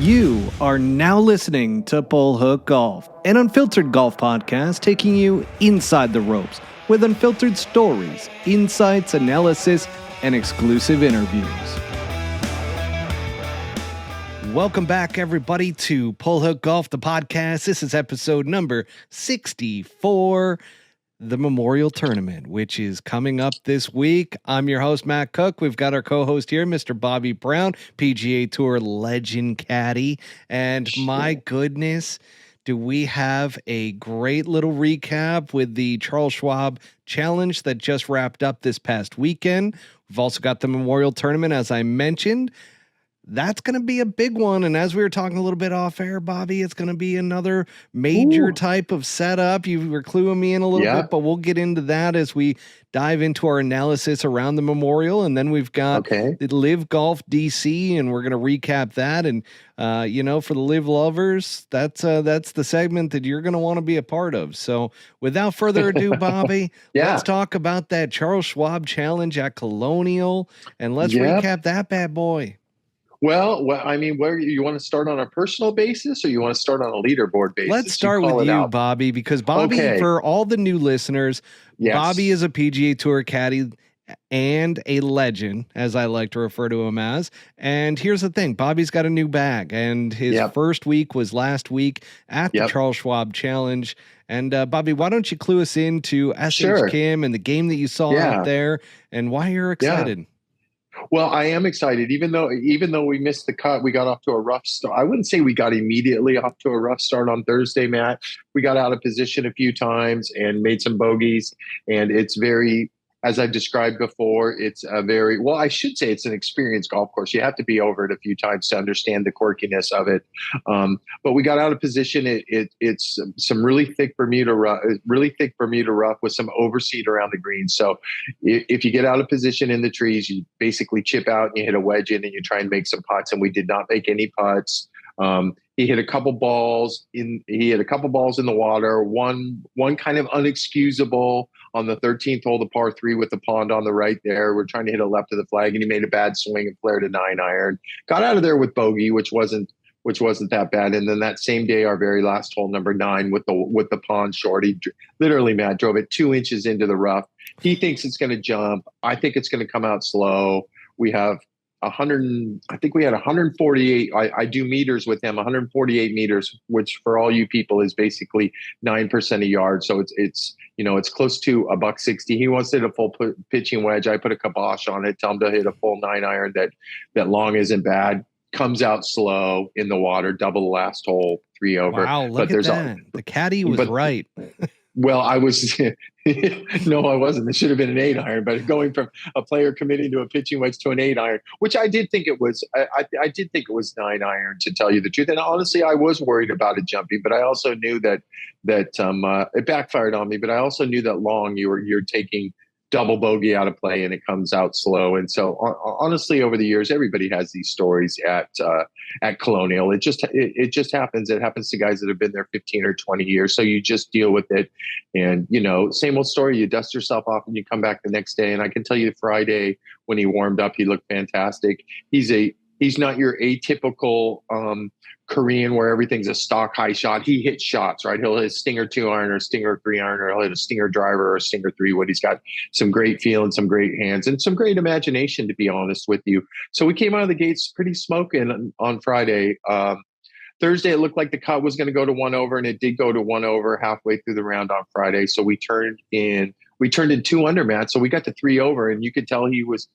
You are now listening to Bull Hook Golf, an unfiltered golf podcast taking you inside the ropes with unfiltered stories, insights, analysis, and exclusive interviews. Welcome back, everybody, to Bull Hook Golf, the podcast. This is episode number 64. The Memorial Tournament, which is coming up this week. I'm your host, Matt Cook. We've got our co-host here, Mr. Bobby Brown, PGA Tour legend caddy. And my goodness, do we have a great little recap with the Charles Schwab Challenge that just wrapped up this past weekend. We've also got the Memorial Tournament, as I mentioned. That's going to be a big one. And as we were talking a little bit off air, Bobby, it's going to be another major type of setup. You were cluing me in a little bit, but we'll get into that as we dive into our analysis around the Memorial. And then we've got the LIV Golf DC, and we're going to recap that. And, for the LIV lovers, that's the segment that you're going to want to be a part of. So without further ado, Bobby, let's talk about that Charles Schwab Challenge at Colonial, and let's recap that bad boy. Well, I mean, where you want to start on a personal basis, or you want to start on a leaderboard basis? Let's start with you, Bobby, because Bobby, for all the new listeners, Bobby is a PGA Tour caddy and a legend, as I like to refer to him as. And here's the thing, Bobby's got a new bag, and his first week was last week at the Charles Schwab Challenge. And Bobby, why don't you clue us into SH Kim and the game that you saw out there, and why you're excited? Well, I am excited, even though we missed the cut, we got off to a rough start. I wouldn't say we got immediately off to a rough start on Thursday, Matt. We got out of position a few times and made some bogeys, and it's very, as I've described before, it's a very, well, I should say it's an experienced golf course. You have to be over it a few times to understand the quirkiness of it. But we got out of position. It's some really thick Bermuda rough with some overseed around the green. So if you get out of position in the trees, you basically chip out and you hit a wedge in and you try and make some putts. And we did not make any putts. He hit a couple balls in the water, one kind of unexcusable on the 13th hole, the par 3 with the pond on the right there. We're trying to hit a left of the flag, and he made a bad swing and flared a 9-iron. Got out of there with bogey, which wasn't that bad. And then that same day, our very last hole, number 9, with the pond short, he literally, Matt, drove it 2 inches into the rough. He thinks it's going to jump. I think it's going to come out slow. We have 148. I do meters with him, 148 meters, which for all you people is basically 9% a yard. So it's close to $160. He wants to hit a full pitching wedge. I put a kibosh on it, tell him to hit a full 9-iron that long isn't bad. Comes out slow in the water, double the last hole, 3 over. Wow, look at that. The caddy was right. Well, I was no, I wasn't. It should have been an 8-iron, but going from a player committing to a pitching wedge to an 8-iron, which I did think it was. I did think it was 9-iron, to tell you the truth. And honestly, I was worried about it jumping, but I also knew that it backfired on me. But I also knew that long you're taking double bogey out of play and it comes out slow. And so honestly, over the years, everybody has these stories at Colonial. It just happens. It happens to guys that have been there 15 or 20 years. So you just deal with it. And, same old story. You dust yourself off and you come back the next day. And I can tell you Friday when he warmed up, he looked fantastic. He's not your atypical Korean where everything's a stock high shot. He hits shots, right? He'll hit a stinger 2-iron or a stinger 3-iron, or he'll hit a stinger driver or a stinger 3-wood. He's got some great feel and some great hands and some great imagination, to be honest with you. So we came out of the gates pretty smoking on Friday. Thursday, it looked like the cut was going to go to 1 over, and it did go to 1 over halfway through the round on Friday. So we turned in 2 under, Matt. So we got to 3 over, and you could tell he was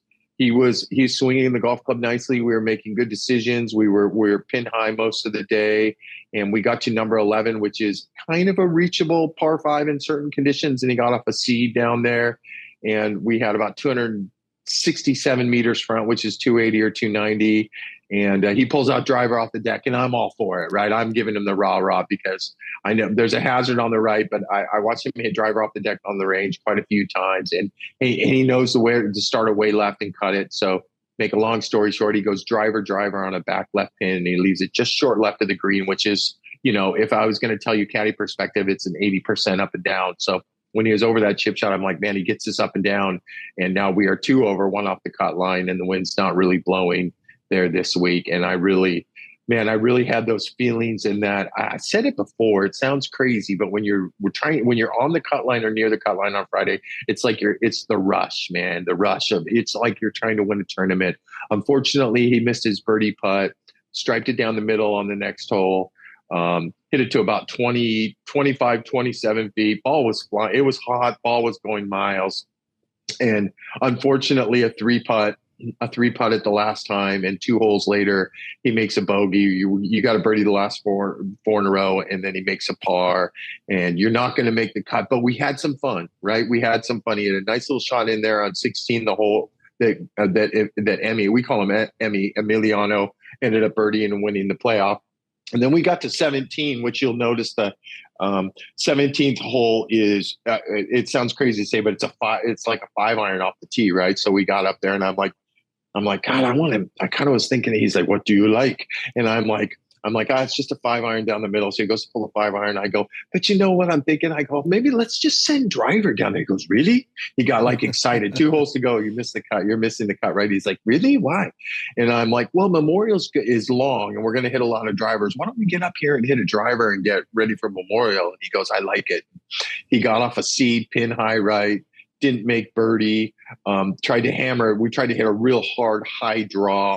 swinging the golf club nicely. We were making good decisions. We were pin high most of the day, and we got to number 11, which is kind of a reachable par 5 in certain conditions. And he got off a seed down there, and we had about 267 meters front, which is 280 or 290. And he pulls out driver off the deck, and I'm all for it, right? I'm giving him the rah-rah because I know there's a hazard on the right, but I watched him hit driver off the deck on the range quite a few times, and he knows the way to start away left and cut it. So make a long story short, he goes driver on a back left pin, and he leaves it just short left of the green, which is, if I was going to tell you caddy perspective, it's an 80% up and down. So when he was over that chip shot, I'm like, man, he gets this up and down, and now we are 2 over, 1 off the cut line, and the wind's not really blowing there this week. And I really Man, I really had those feelings in that. I said it before. It sounds crazy, but when you're on the cut line or near the cut line on Friday, it's like it's the rush, man. The rush of it's like you're trying to win a tournament. Unfortunately, he missed his birdie putt, striped it down the middle on the next hole. Hit it to about 20, 25, 27 feet. Ball was flying. It was hot. Ball was going miles. And unfortunately, a three putt at the last time, and 2 holes later, he makes a bogey. You got to birdie the last four in a row, and then he makes a par, and you're not going to make the cut. But we had some fun, right? We had some fun. He had a nice little shot in there on 16, the hole that Emmy, we call him Emiliano, ended up birdieing and winning the playoff. And then we got to 17, which you'll notice the 17th hole is, it sounds crazy to say, but it's like a 5 iron off the tee, right? So we got up there and I'm like, God, I want him. I kind of was thinking, he's like, what do you like? And I'm like, it's just a 5 iron down the middle. So he goes to pull a 5 iron. I go, but you know what I'm thinking? I go, maybe let's just send driver down there. He goes, really? He got like excited. 2 holes to go. You missed the cut. You're missing the cut, right? He's like, really? Why? And I'm like, well, Memorial is long and we're going to hit a lot of drivers. Why don't we get up here and hit a driver and get ready for Memorial? And he goes, I like it. He got off a seed, pin high right, didn't make birdie, tried to hammer. We tried to hit a real hard high draw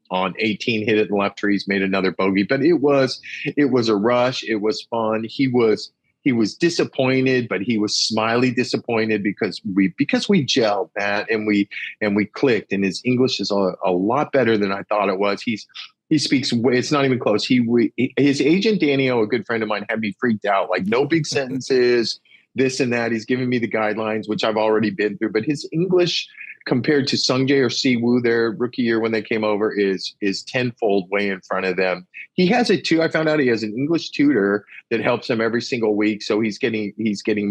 on 18, hit it in left trees, made another bogey. But it was a rush. It was fun. He was disappointed, but he was smiley disappointed because we gelled, Matt, and we clicked. And his English is a lot better than I thought it was. He speaks. It's not even close. His agent Danny O, a good friend of mine, had me freaked out. Like no big sentences, this and that. He's giving me the guidelines, which I've already been through. But his English, compared to Sungjae or Siwoo, their rookie year when they came over, is tenfold way in front of them. He has it too. I found out he has an English tutor that helps him every single week. So he's getting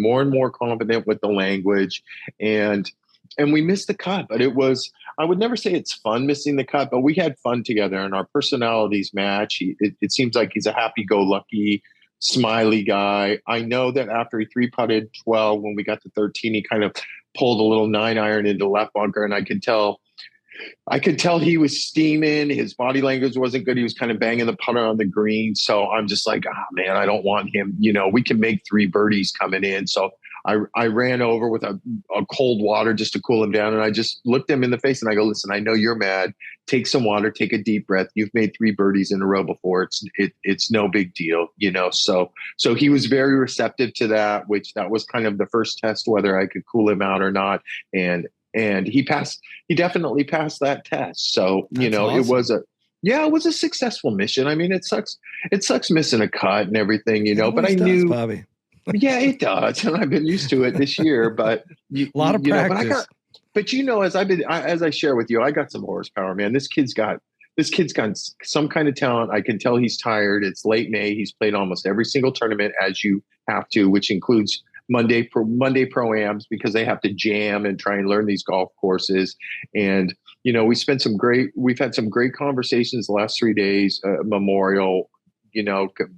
more and more confident with the language. And we missed the cut, but I would never say it's fun missing the cut, but we had fun together and our personalities match. It seems like he's a happy-go-lucky, smiley guy. I know that after he 3-putted 12, when we got to 13, he kind of pulled a little 9 iron into left bunker, and I could tell he was steaming. His body language wasn't good. He was kind of banging the putter on the green. So I'm just like, man, I don't want him. We can make 3 birdies coming in. So I ran over with a cold water just to cool him down. And I just looked him in the face and I go, listen, I know you're mad. Take some water, take a deep breath. You've made 3 birdies in a row before. It's no big deal, So he was very receptive to that, which that was kind of the first test, whether I could cool him out or not. And he definitely passed that test. So, awesome. It was a successful mission. I mean, it sucks missing a cut and everything, but I knew, Bobby. Yeah, it does. And I've been used to it this year, but a lot of practice. But as I share with you, I got some horsepower, man. This kid's got some kind of talent. I can tell he's tired. It's late May. He's played almost every single tournament as you have to, which includes Monday pro-ams, because they have to jam and try and learn these golf courses. And, we've had some great conversations the last 3 days, Memorial,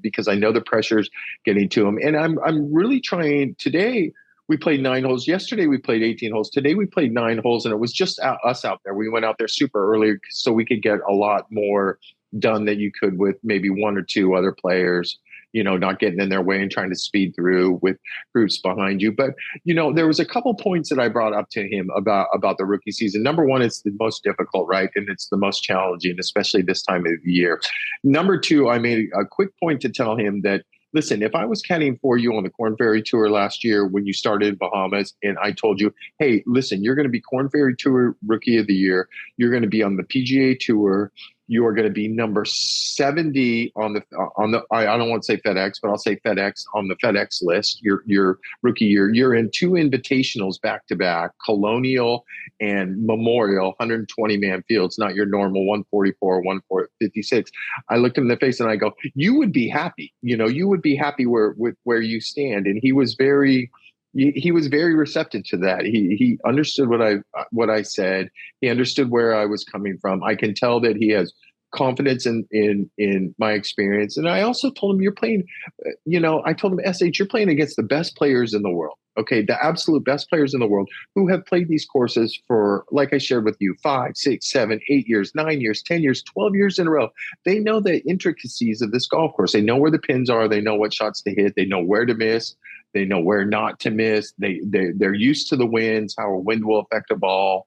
because I know the pressure's getting to him. And I'm really trying. Today we played 9 holes. Yesterday we played 18 holes. Today we played 9 holes, and it was just us out there. We went out there super early so we could get a lot more done than you could with maybe 1 or 2 other players, not getting in their way and trying to speed through with groups behind you. But, there was a couple points that I brought up to him about the rookie season. Number one, it's the most difficult, right? And it's the most challenging, especially this time of the year. Number 2, I made a quick point to tell him that, listen, if I was caddying for you on the Korn Ferry Tour last year when you started in Bahamas, and I told you, hey, listen, you're going to be Korn Ferry Tour Rookie of the Year. You're going to be on the PGA Tour. You are going to be number 70 on the I don't want to say FedEx, but I'll say FedEx on the FedEx list. Your rookie year. You're in 2 invitationals back to back, Colonial and Memorial, 120-man fields, not your normal 144, 156. I looked him in the face and I go, you would be happy. You would be happy where you stand. And he was very receptive to that. He understood what I said. He understood where I was coming from. I can tell that he has confidence in my experience. And I also told him, you're playing, I told him, SH, you're playing against the best players in the world. Okay, the absolute best players in the world who have played these courses for, like I shared with you, 5, 6, 7, 8 years, 9 years, 10 years, 12 years in a row. They know the intricacies of this golf course. They know where the pins are. They know what shots to hit. They know where to miss. They know where not to miss. They're used to the winds, how a wind will affect a ball.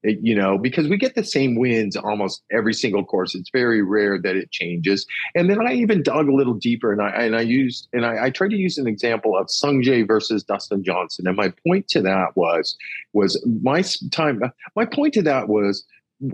Because we get the same winds almost every single course. It's very rare that it changes. And then I even dug a little deeper, and I tried to use an example of Sungjae versus Dustin Johnson. And my point to that was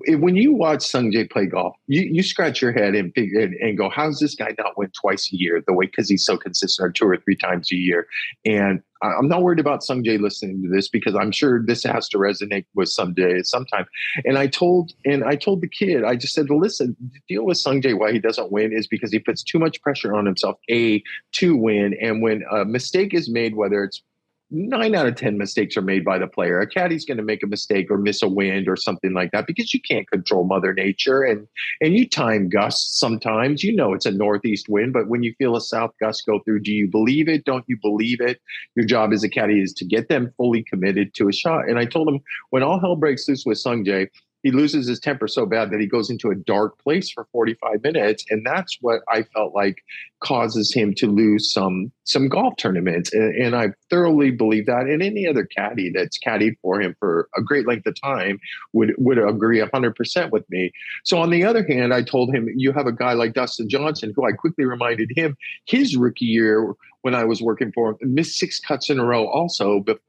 when you watch Sungjae play golf, you scratch your head and figure and go, how's this guy not win twice a year? The way, because he's so consistent, or 2 or 3 times a year. And I'm not worried about Sungjae listening to this, because I'm sure this has to resonate with Sungjae sometime. And I told the kid, I just said, listen, the deal with Sungjae, why he doesn't win is because he puts too much pressure on himself, to win. And when a mistake is made, whether it's 9 out of 10 mistakes are made by the player. A caddy's going to make a mistake or miss a wind or something like that, because you can't control Mother Nature, and you time gusts sometimes. It's a northeast wind, but when you feel a south gust go through, do you believe it? Don't you believe it? Your job as a caddy is to get them fully committed to a shot. And I told him, when all hell breaks loose with Sungjae, he loses his temper so bad that he goes into a dark place for 45 minutes. And that's what I felt like causes him to lose some golf tournaments. And I thoroughly believe that. And any other caddy that's caddied for him for a great length of time would agree 100% with me. So on the other hand, I told him, you have a guy like Dustin Johnson, who I quickly reminded him his rookie year when I was working for him, missed 6 cuts in a row also. But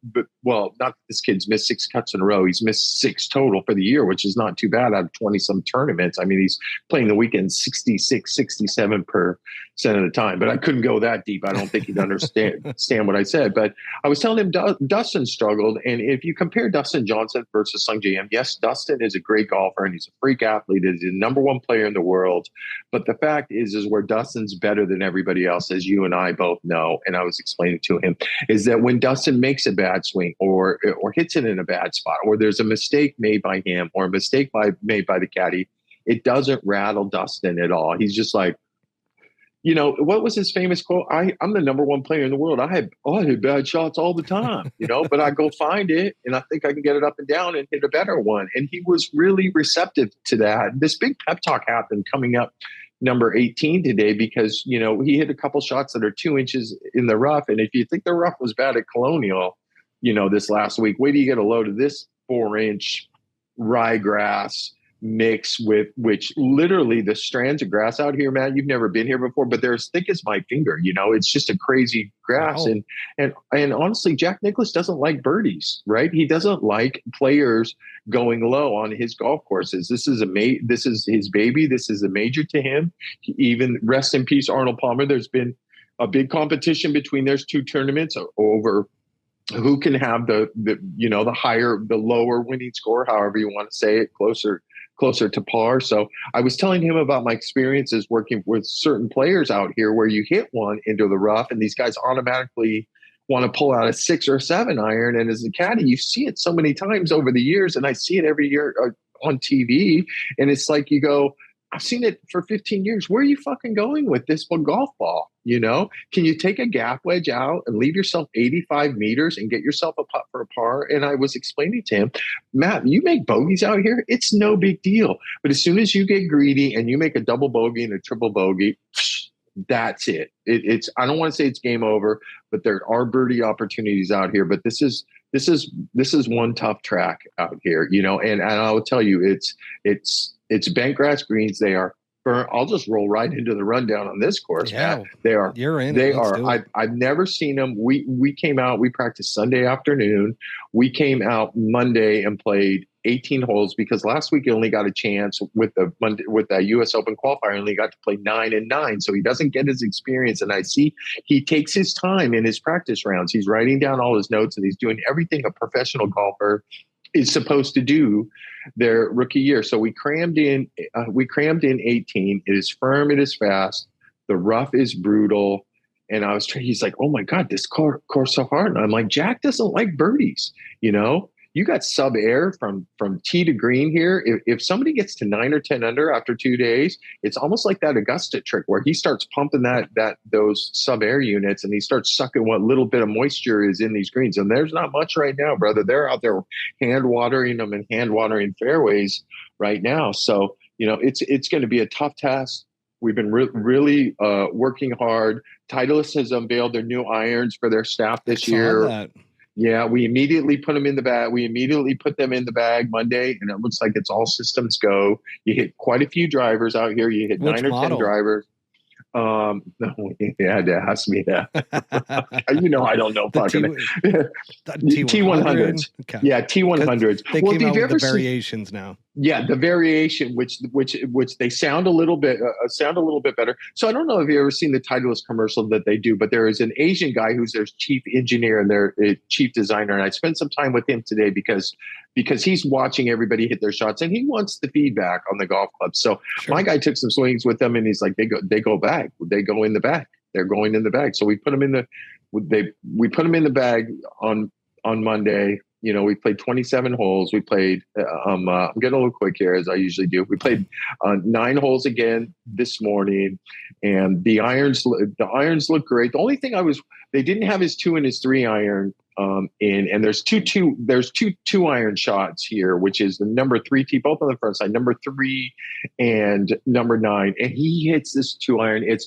well, not this kid's missed 6 cuts in a row. He's missed 6 total for the year, which is not too bad out of 20-some tournaments. I mean, he's playing the weekend 66, 67% of the time. But I couldn't go that deep. I don't think he'd understand what I said. But I was telling him Dustin struggled. And if you compare Dustin Johnson versus Sungjae, yes, Dustin is a great golfer and he's a freak athlete. He's the #1 player in the world. But the fact is where Dustin's better than everybody else, as you and I both know, and I was explaining to him, is that when Dustin makes a bad swing or hits it in a bad spot, or there's a mistake made by him or a mistake made by the caddy, it doesn't rattle Dustin at all. He's just like, what was his famous quote? I'm the #1 player in the world. I hit bad shots all the time, but I go find it and I think I can get it up and down and hit a better one. And he was really receptive to that. This big pep talk happened coming up number 18 today, because, he hit a couple shots that are 2 inches in the rough. And if you think the rough was bad at Colonial, this last week, wait till you get a load of this 4-inch ryegrass mix with which literally the strands of grass out here, Matt, you've never been here before, but they're as thick as my finger. It's just a crazy grass. Wow. And honestly, Jack Nicklaus doesn't like birdies, right? He doesn't like players going low on his golf courses. This is his baby. This is a major to him. Even rest in peace, Arnold Palmer. There's been a big competition between those 2 tournaments over who can have the lower winning score, however you want to say it, closer to par. So I was telling him about my experiences working with certain players out here, where you hit one into the rough and these guys automatically want to pull out a 6 or 7 iron. And as a caddy, you see it so many times over the years, and I see it every year on TV. And it's like, you go, I've seen it for 15 years. Where are you fucking going with this one golf ball? Can you take a gap wedge out and leave yourself 85 meters and get yourself a putt for a par? And I was explaining to him, Matt, you make bogeys out here, it's no big deal. But as soon as you get greedy and you make a double bogey and a triple bogey, that's it. It's I don't want to say it's game over, but there are birdie opportunities out here. But this is one tough track out here, and I will tell you, it's bent grass greens. They are firm. I'll just roll right into the rundown on this course. Yeah, Matt. They are. You're in. They are. I've never seen them. We came out. We practiced Sunday afternoon. We came out Monday and played 18 holes, because last week he only got a chance with the U.S. Open qualifier. He only got to play 9 and 9, so he doesn't get his experience. And I see he takes his time in his practice rounds. He's writing down all his notes and he's doing everything a professional golfer is supposed to do their rookie year. So we crammed in 18. It is firm. It is fast. The rough is brutal. And he's like, oh my God, this course so hard. And I'm like, Jack doesn't like birdies. You you got sub air from tee to green here. If somebody gets to 9 or 10 under after 2 days, it's almost like that Augusta trick where he starts pumping those sub air units, and he starts sucking what little bit of moisture is in these greens. And there's not much right now, brother. They're out there hand watering them and hand watering fairways right now. So, it's going to be a tough test. We've been really working hard. Titleist has unveiled their new irons for their staff this year. That. Yeah, we immediately put them in the bag. We immediately put them in the bag Monday, and it looks like it's all systems go. You hit quite a few drivers out here. You hit Which 9 or model? 10 drivers. No, you had to ask me that. I don't know. T100s. Okay. Yeah, T100s. They came out with the variations now. Yeah, the variation, which they sound a little bit better. So I don't know if you've ever seen the Titleist commercial that they do, but there is an Asian guy who's their chief engineer and their chief designer, and I spent some time with him today because he's watching everybody hit their shots and he wants the feedback on the golf club. So my guy took some swings with them, and he's like, they go back, they go in the bag, they're going in the bag. So we put them in the bag on Monday. We played 27 holes. We played, I'm getting a little quick here as I usually do. We played 9 holes again this morning, and the irons look great. The only thing they didn't have his 2 and his 3 iron and there's two iron shots here, which is the number 3 tee, both on the front side, number 3 and number 9. And he hits this 2 iron. It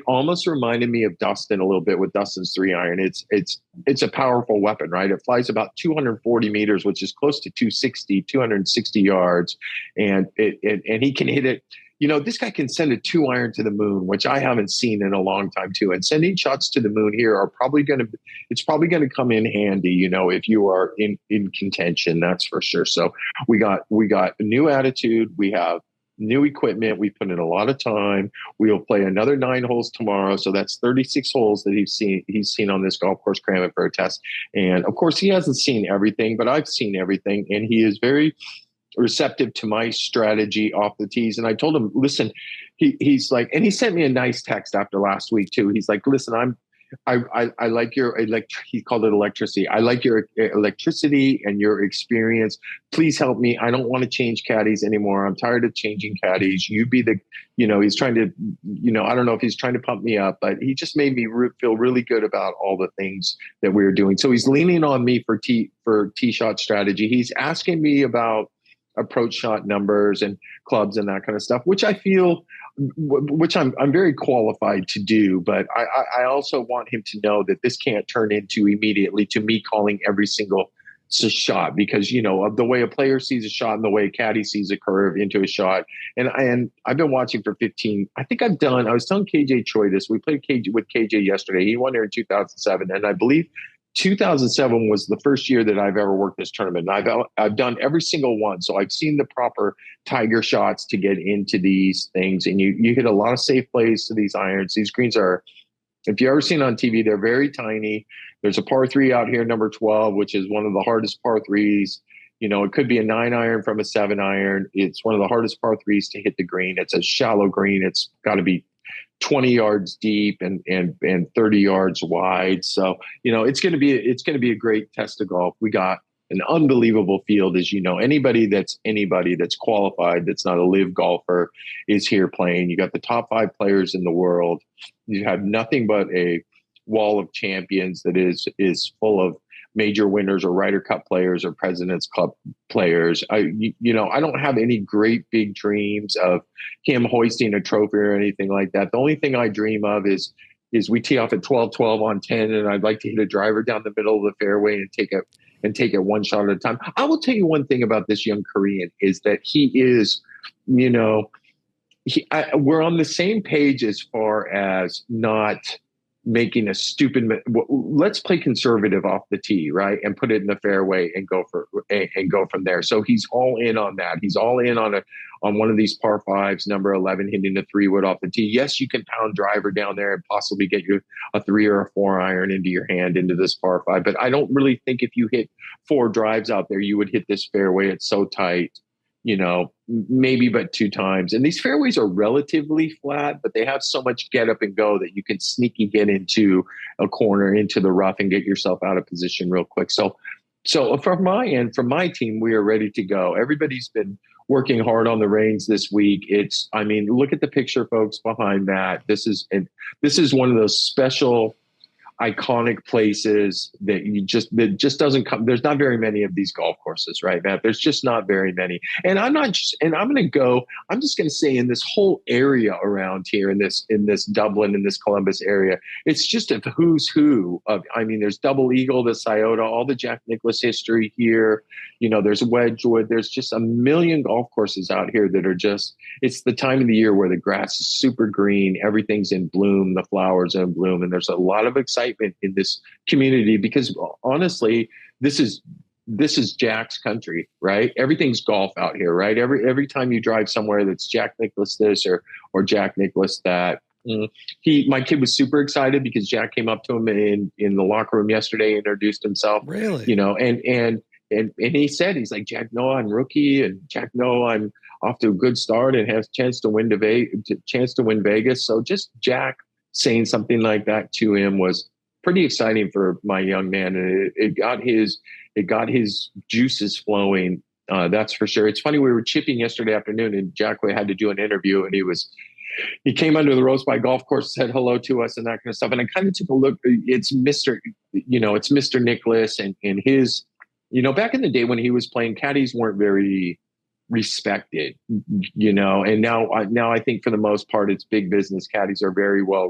almost reminded me of Dustin a little bit with Dustin's 3 iron. It's a powerful weapon, right? It flies about 240 meters, which is close to 260 yards. And he can hit it. This guy can send a 2 iron to the moon, which I haven't seen in a long time too. And sending shots to the moon here it's probably going to come in handy, if you are in contention, that's for sure. So we got a new attitude. We have new equipment. We put in a lot of time. We'll play another 9 holes tomorrow. So that's 36 holes that he's seen on this golf course, cramming for a test. And of course he hasn't seen everything, but I've seen everything. And he is very receptive to my strategy off the tees. And I told him, listen, he's like, and he sent me a nice text after last week too. He's like, listen, I like your he called it electricity. I like your electricity and your experience. Please help me. I don't want to change caddies anymore. I'm tired of changing caddies. You be the, he's trying to, I don't know if he's trying to pump me up, but he just made me feel really good about all the things that we were doing. So he's leaning on me for tee shot strategy. He's asking me about approach shot numbers and clubs and that kind of stuff, which I feel, which I'm very qualified to do. But I also want him to know that this can't turn into immediately to me calling every single shot, because, of the way a player sees a shot and the way a caddy sees a curve into a shot. And I've been watching for 15. I think I was telling KJ Choi this. We played with KJ yesterday. He won there in 2007. And I believe 2007 was the first year that I've ever worked this tournament. And I've done every single one. So I've seen the proper Tiger shots to get into these things. And you hit a lot of safe plays to these irons. These greens are, if you've ever seen on TV, they're very tiny. There's a par 3 out here, number 12, which is one of the hardest par 3s. It could be a 9 iron from a 7 iron. It's one of the hardest par 3s to hit the green. It's a shallow green. It's got to be 20 yards deep and 30 yards wide. So, it's going to be a great test of golf. We got an unbelievable field, as anybody that's qualified, that's not a LIV golfer, is here playing. You got the top 5 players in the world. You have nothing but a wall of champions that is full of major winners or Ryder Cup players or President's Club players. I don't have any great big dreams of him hoisting a trophy or anything like that. The only thing I dream of is we tee off at 12-12 on 10, and I'd like to hit a driver down the middle of the fairway and take it one shot at a time. I will tell you one thing about this young Korean is that he is, we're on the same page as far as not making a stupid. Let's play conservative off the tee, right, and put it in the fairway and go from there. So he's all in on that. He's all in on one of these par 5s, number 11, hitting a 3-wood off the tee. Yes, you can pound driver down there and possibly get you a 3 or a 4 iron into your hand into this par 5. But I don't really think if you hit 4 drives out there, you would hit this fairway. It's so tight. Maybe but 2 times. And these fairways are relatively flat, but they have so much get up and go that you can sneaky get into a corner, into the rough, and get yourself out of position real quick. So So from my end, from my team, we are ready to go. Everybody's been working hard on the reins this week. I mean, look at the picture, folks, behind that. This is one of those special, iconic places that just doesn't come. There's not very many of these golf courses, right, Matt? There's just not very many. And I'm just going to say in this whole area around here, in this Dublin, in this Columbus area, it's just a who's who of, I mean, there's Double Eagle, the Scioto, all the Jack Nicklaus history here. There's Wedgwood. There's just a million golf courses out here that are just, it's the time of the year where the grass is super green. Everything's in bloom. The flowers are in bloom. And there's a lot of excitement in this community because honestly, this is Jack's country, right? Everything's golf out here, right? Every time you drive somewhere that's Jack Nicklaus this or Jack Nicklaus that. My kid was super excited because Jack came up to him in the locker room yesterday, introduced himself. Really? And he said, he's like, Jack, no, I'm rookie, and Jack, no, I'm off to a good start and has a chance to win Vegas. So just Jack saying something like that to him was pretty exciting for my young man, and it got his juices flowing. That's for sure. It's funny, we were chipping yesterday afternoon, and Jack had to do an interview, and he came under the Rosebud Golf Course, said hello to us, and that kind of stuff. And I kind of took a look. It's Mr. Nicklaus, and his, back in the day when he was playing, caddies weren't very respected, and now I think for the most part it's big business. Caddies are very well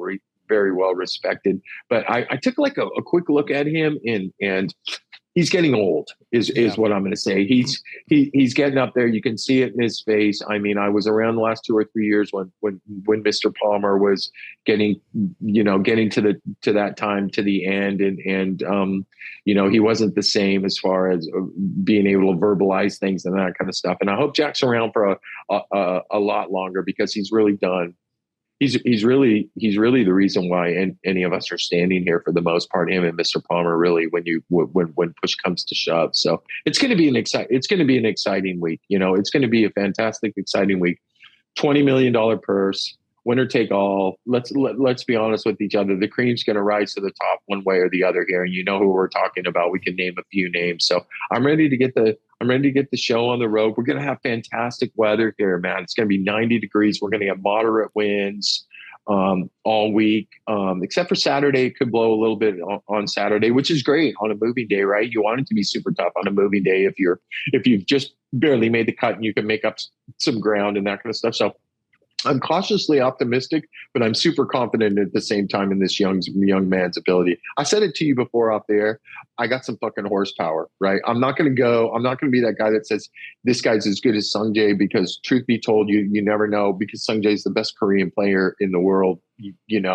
respected. But I took like a quick look at him, and he's getting old is what I'm going to say. He's getting up there. You can see it in his face. I mean, I was around the last 2 or 3 years when Mr. Palmer was getting to that time, to the end. And he wasn't the same as far as being able to verbalize things and that kind of stuff. And I hope Jack's around for a lot longer, because he's really done. He's really the reason why any of us are standing here for the most part. Him and Mr. Palmer, really, when push comes to shove. So it's going to be an exciting week. It's going to be a fantastic, exciting week. $20 million purse, winner take all. Let's be honest with each other. The cream's going to rise to the top one way or the other here, and you know who we're talking about. We can name a few names. So I'm ready to get the show on the road. We're going to have fantastic weather here, man. It's going to be 90 degrees. We're going to have moderate winds all week, except for Saturday. It could blow a little bit on Saturday, which is great on a moving day, right? You want it to be super tough on a moving day if you've just barely made the cut and you can make up some ground and that kind of stuff. So I'm cautiously optimistic, but I'm super confident at the same time in this young man's ability. I said it to you before off the air. I got some fucking horsepower, right? I'm not going to be that guy that says this guy's as good as Sungjae, because truth be told, you never know, because Sungjae is the best Korean player in the world.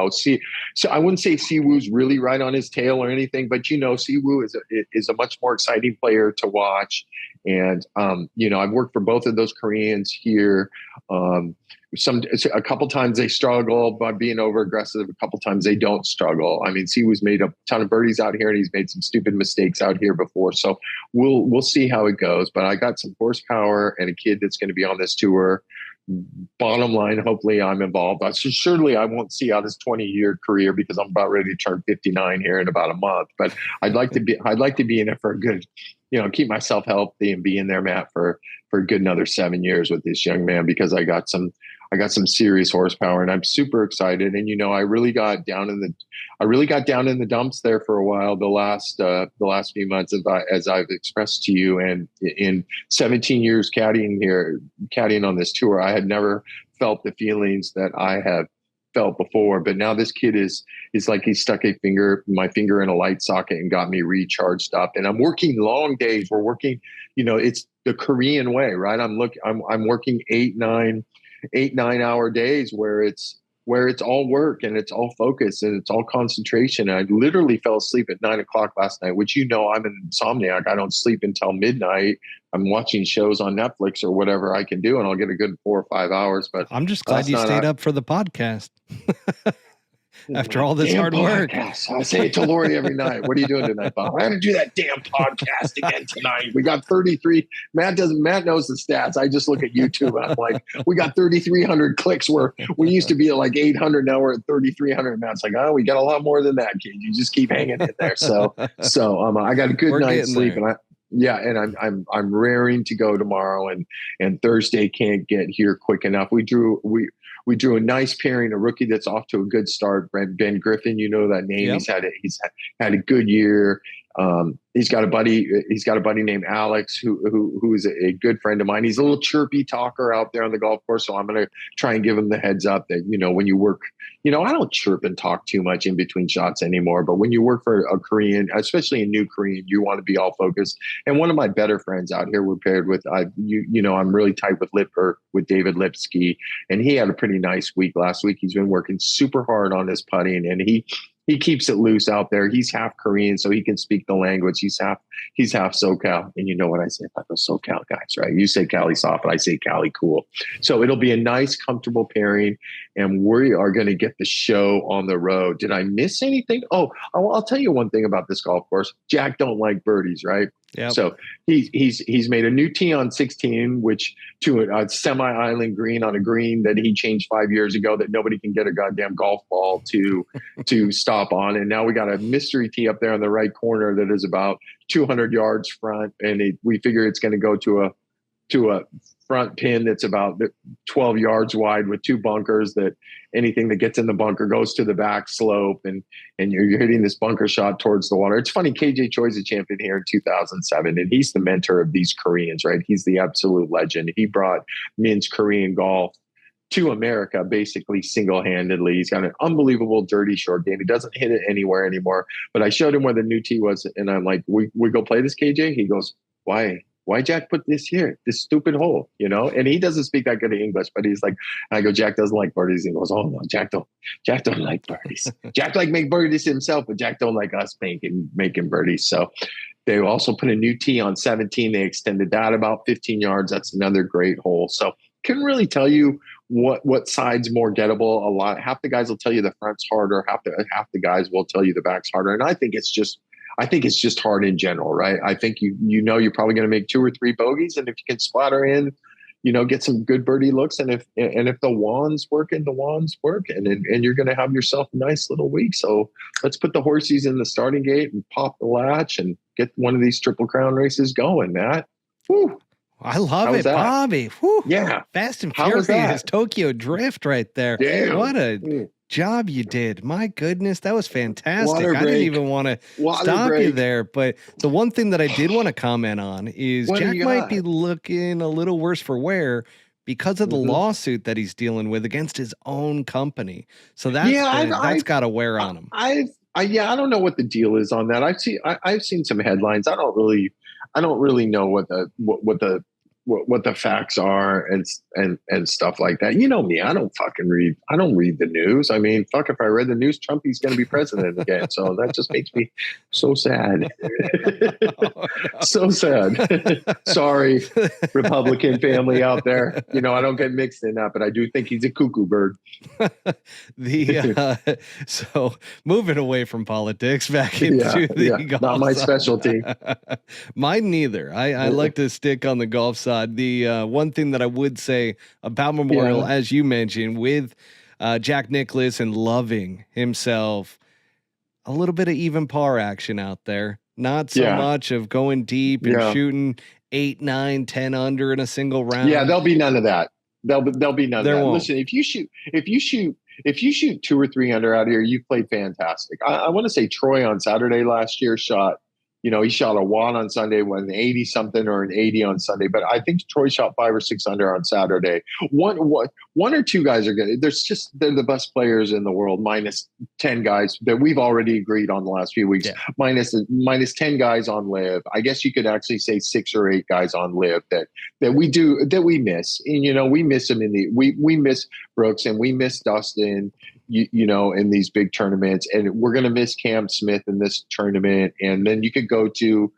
So I wouldn't say Siwoo's really right on his tail or anything, but Siwoo is a much more exciting player to watch. And I've worked for both of those Koreans here. A couple times they struggle by being over aggressive. A couple times they don't struggle. I mean, Siwoo's made a ton of birdies out here, and he's made some stupid mistakes out here before. So we'll see how it goes. But I got some horsepower and a kid that's going to be on this tour. Bottom line, hopefully I'm involved. Surely I won't see out his 20-year career, because I'm about ready to turn 59 here in about a month. But I'd like to be in it for a good, keep myself healthy and be in there, Matt, for a good another 7 years with this young man, because I got some serious horsepower, and I'm super excited. And I really got down in the dumps there for a while the last few months, as I've expressed to you. And in 17 years caddying on this tour, I had never felt the feelings that I have felt before. But now this kid is like he stuck my finger in a light socket and got me recharged up. And I'm working long days. We're working, it's the Korean way, right? I'm working 8-9 hour days where it's all work and it's all focus and it's all concentration. And I literally fell asleep at 9 o'clock last night, which, I'm an insomniac. I don't sleep until midnight. I'm watching shows on Netflix or whatever I can do, and I'll get a good 4 or 5 hours. But I'm just glad you stayed up for the podcast. After all this hard work. I say it to Lori every night. What are you doing tonight, Bob? I got to do that damn podcast again tonight. We got 33. Matt knows the stats. I just look at YouTube. I'm like, we got 3,300 clicks, where we used to be at like 800. Now we're at 3,300. Matt's like, we got a lot more than that, kid. You just keep hanging in there. So I got a good night's sleep, and Yeah, and I'm raring to go tomorrow, and Thursday can't get here quick enough. We drew a nice pairing, a rookie that's off to a good start, Ben Griffin. You know that name. Yep. He's had a good year. He's got a buddy. He's got a buddy named Alex, who is a good friend of mine. He's a little chirpy talker out there on the golf course, so I'm going to try and give him the heads up that when you work, I don't chirp and talk too much in between shots anymore. But when you work for a Korean, especially a new Korean, you want to be all focused. And one of my better friends out here, we're paired with, I'm really tight with David Lipsky, and he had a pretty nice week last week. He's been working super hard on his putting, and he keeps it loose out there. He's half Korean, so he can speak the language. He's half SoCal. And you know what I say about those SoCal guys, right? You say Cali soft, but I say Cali cool. So it'll be a nice, comfortable pairing, and we are going to get the show on the road. Did I miss anything? Oh, I'll tell you one thing about this golf course. Jack don't like birdies, right? Yep. So he's made a new tee on 16, which to a semi-island green on a green that he changed 5 years ago that nobody can get a goddamn golf ball to stop on. And now we got a mystery tee up there in the right corner that is about 200 yards front, and we figure it's going to go to a front pin that's about 12 yards wide with two bunkers, that anything that gets in the bunker goes to the back slope, and you're hitting this bunker shot towards the water. It's funny, KJ Choi's a champion here in 2007, and he's the mentor of these Koreans, right? He's the absolute legend. He brought men's Korean golf to America basically single-handedly. He's got an unbelievable dirty short game. He doesn't hit it anywhere anymore, but I showed him where the new tee was, and I'm like, we go play this, KJ? He goes, why Jack put this here, this stupid hole, and he doesn't speak that good of English, but he's like, I go, Jack doesn't like birdies. He goes, oh no, Jack don't like birdies. Jack make birdies himself, but Jack don't like us making birdies. So they also put a new tee on 17. They extended that about 15 yards. That's another great hole. So couldn't really tell you what side's more gettable. Half the guys will tell you the front's harder. Half the guys will tell you the back's harder. And I think it's just hard in general, right? I think you're probably going to make 2 or 3 bogeys, and if you can splatter in, get some good birdie looks, and if the wands work, and you're going to have yourself a nice little week. So let's put the horsies in the starting gate and pop the latch and get one of these Triple Crown races going, Matt. Whew. I love it, Bobby. Whew. Yeah. Fast and Furious Tokyo Drift right there. Damn. What a job you did. My goodness, that was fantastic. I didn't even want to stop you there, but the one thing that I did want to comment on is Jack might be looking a little worse for wear because of the lawsuit that he's dealing with against his own company. So that's got to wear on him. I don't know what the deal is on that. I've seen some headlines. I don't really know what the facts are and stuff like that. You know me, I don't read the news. I mean, fuck, if I read the news, Trumpy's going to be president again. So that just makes me so sad. So sad. Sorry, Republican family out there. I don't get mixed in that, but I do think he's a cuckoo bird. So moving away from politics back into the golf not my side. Specialty. Mine neither. I like to stick on the golf side. The one thing that I would say about Memorial, as you mentioned, with Jack Nicklaus and loving himself, a little bit of even par action out there. Not so much of going deep and shooting 8, 9, 10 under in a single round. Yeah, there'll be none of that. There'll be none of that. Won't. Listen, if you shoot 2 or 3 under out here, you played fantastic. I want to say Troy on Saturday last year shot. He shot a 1 on Sunday, an 80 something or an 80 on Sunday. But I think Troy shot 5 or 6 under on Saturday. One or two guys are good. They're the best players in the world, minus 10 guys that we've already agreed on the last few weeks. Yeah. Minus 10 guys on LIV. I guess you could actually say 6 or 8 guys on LIV that we miss. And we miss them we miss Brooks and we miss Dustin. In these big tournaments, and we're going to miss Cam Smith in this tournament. And then you could go to,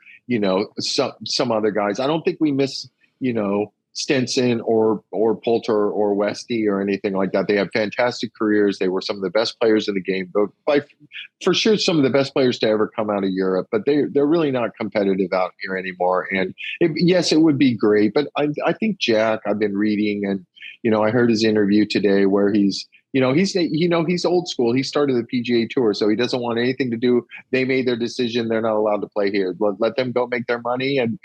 some other guys. I don't think we miss, Stenson or Poulter or Westy or anything like that. They have fantastic careers. They were some of the best players in the game, but for sure, some of the best players to ever come out of Europe, but they're really not competitive out here anymore. And it would be great, but I think Jack, I've been reading, and, I heard his interview today where he's he's old school. He started the PGA Tour, so he doesn't want anything to do. They made their decision. They're not allowed to play here. Let them go make their money. And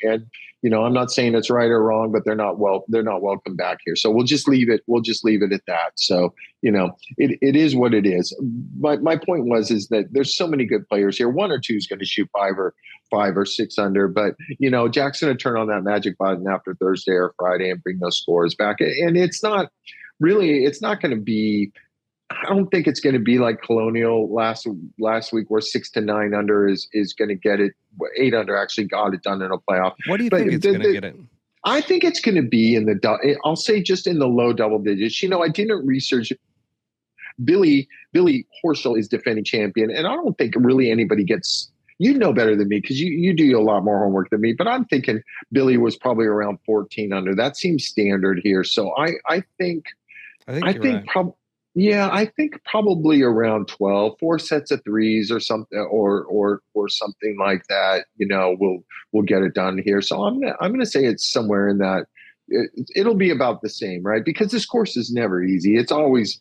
I'm not saying it's right or wrong, but they're not welcome back here. So we'll just leave it. We'll just leave it at that. So it is what it is. My point is that there's so many good players here. One or two is going to shoot five or six under, but Jack's going to turn on that magic button after Thursday or Friday and bring those scores back. And it's not going to be. I don't think it's going to be like Colonial last week, where 6 to 9 under is going to get it. 8 under actually got it done in a playoff. What do you think it's going to get it? I think it's going to be in I'll say just in the low double digits. I didn't research. Billy Horschel is defending champion, and I don't think really anybody gets. You know better than me because you do a lot more homework than me. But I'm thinking Billy was probably around 14 under. That seems standard here. So I think probably around 12, 4 sets of threes or something, or something like that. We'll get it done here. So I'm gonna say it's somewhere in that. It'll be about the same, right? Because this course is never easy. It's always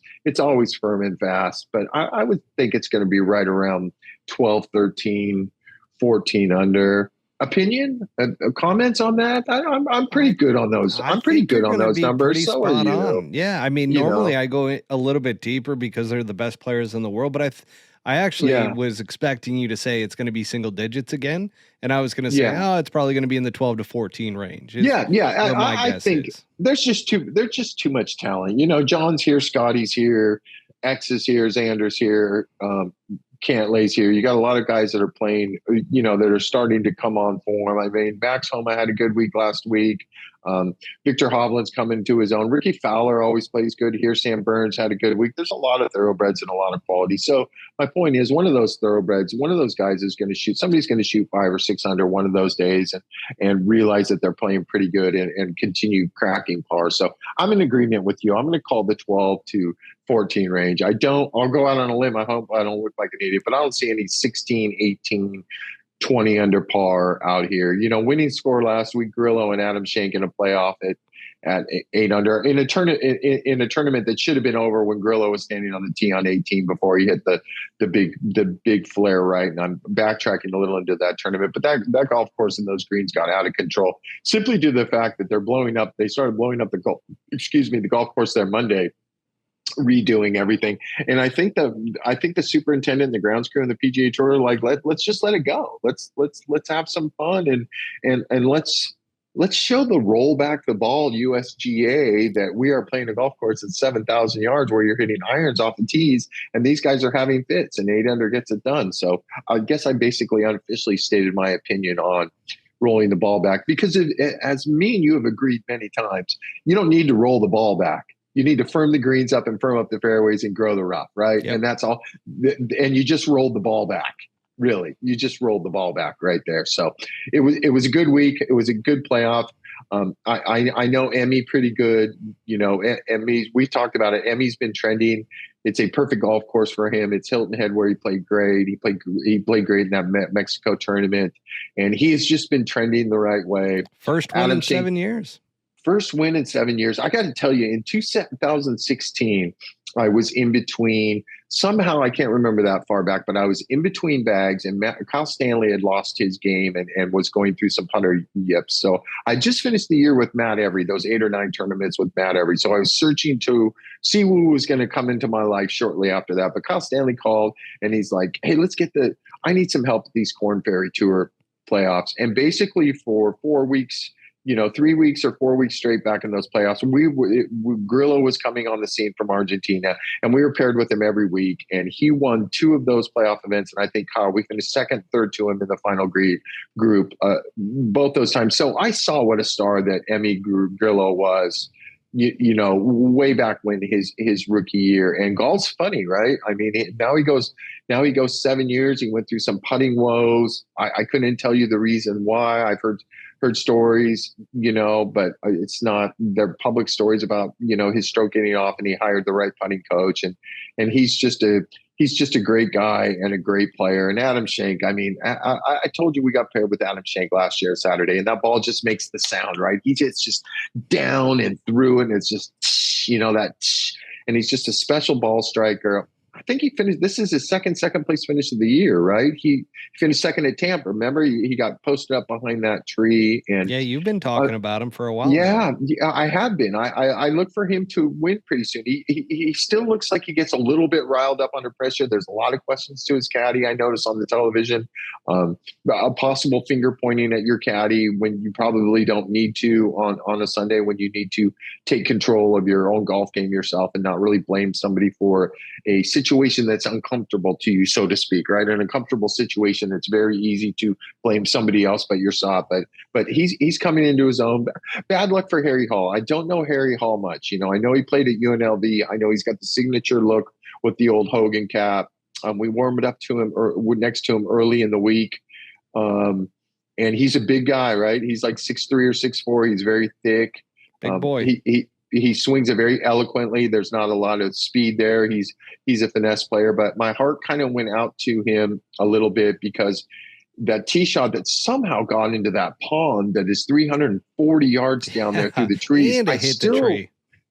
firm and fast. But I would think it's going to be right around 12, 13, 14 under. Opinion, comments on that? I'm pretty good on those. I'm pretty good on those numbers. So are you? On. Yeah, I mean, normally I go a little bit deeper because they're the best players in the world, but I actually was expecting you to say it's going to be single digits again, and I was going to say, it's probably going to be in the 12 to 14 range. I think there's just too much talent. John's here, Scotty's here, X is here, Xander's here. Cantlay's here. You got a lot of guys that are playing, that are starting to come on form. I mean, Max Homa had a good week last week. Victor Hovland's coming to his own. Ricky Fowler always plays good here. Sam Burns had a good week. There's a lot of thoroughbreds and a lot of quality. So my point is, one of those thoroughbreds, one of those guys is going to shoot. Somebody's going to shoot 5 or 6 under one of those days and realize that they're playing pretty good and continue cracking par. So I'm in agreement with you. I'm going to call the 12 to 14 range. I'll go out on a limb. I hope I don't look like an idiot, but I don't see any 16, 18, 20 under par out here. Winning score last week, Grillo and Adam Schenk in a playoff at 8 under in a tournament that should have been over when Grillo was standing on the tee on 18 before he hit the big flare right. And I'm backtracking a little into that tournament, but that golf course and those greens got out of control simply due to the fact that they're blowing up. They started blowing up the golf course there Monday, redoing everything. And I think the superintendent and the grounds crew and the PGA Tour are like, let's just let it go. Let's have some fun and let's show the roll back the ball USGA that we are playing a golf course at 7,000 yards where you're hitting irons off the tees and these guys are having fits and 8 under gets it done. So I guess I basically unofficially stated my opinion on rolling the ball back because as me and you have agreed many times, you don't need to roll the ball back. You need to firm the greens up and firm up the fairways and grow the rough, right? Yep. And that's all. And you just rolled the ball back. Really, you just rolled the ball back right there. So it was a good week. It was a good playoff. I know Emmy pretty good. Emmy, we talked about it. Emmy's been trending. It's a perfect golf course for him. It's Hilton Head where he played great. He played great in that Mexico tournament, and he has just been trending the right way. First win in 7 years. First win in 7 years. I got to tell you, in 2016, I was in between. Somehow, I can't remember that far back, but I was in between bags, and Kyle Stanley had lost his game and was going through some putter yips. So I just finished the year with Matt Every, those 8 or 9 tournaments with Matt Every. So I was searching to see who was going to come into my life shortly after that. But Kyle Stanley called, and he's like, hey, I need some help with these Korn Ferry Tour playoffs. And basically for 4 weeks, 3 weeks or 4 weeks straight back in those playoffs. Grillo was coming on the scene from Argentina, and we were paired with him every week. And he won 2 of those playoff events. And I think, Kyle, we finished second, third to him in the final group both those times. So I saw what a star that Emmy Grillo was, way back when his rookie year. And golf's funny, right? I mean, now he goes 7 years. He went through some putting woes. I couldn't tell you the reason why. I've heard stories, but it's not, they're public stories about, his stroke getting off, and he hired the right putting coach, and he's just a great guy and a great player. And Adam Schenk, I mean, I told you we got paired with Adam Schenk last year Saturday, and that ball just makes the sound, right? It's just down and through, and it's just, that. and he's just a special ball striker. I think he finished. This is his second place finish of the year, right? He finished second at Tampa. Remember, he got posted up behind that tree. And yeah, you've been talking about him for a while. Yeah, I have been. I look for him to win pretty soon. He still looks like he gets a little bit riled up under pressure. There's a lot of questions to his caddy. I noticed on the television, a possible finger pointing at your caddy when you probably don't need to on a Sunday, when you need to take control of your own golf game yourself and not really blame somebody for a situation that's uncomfortable to you, so to speak, right? An uncomfortable situation. It's very easy to blame somebody else but yourself. But he's coming into his own. Bad luck for Harry Hall. I don't know Harry Hall much. I know he played at UNLV. I know he's got the signature look with the old Hogan cap. We warmed up to him or next to him early in the week. And he's a big guy, right? He's like 6'3" or 6'4". He's very thick. Big boy. He swings it very eloquently. There's not a lot of speed there. He's a finesse player, but my heart kind of went out to him a little bit because that tee shot that somehow got into that pond that is 340 yards down there through the trees. And hit the tree.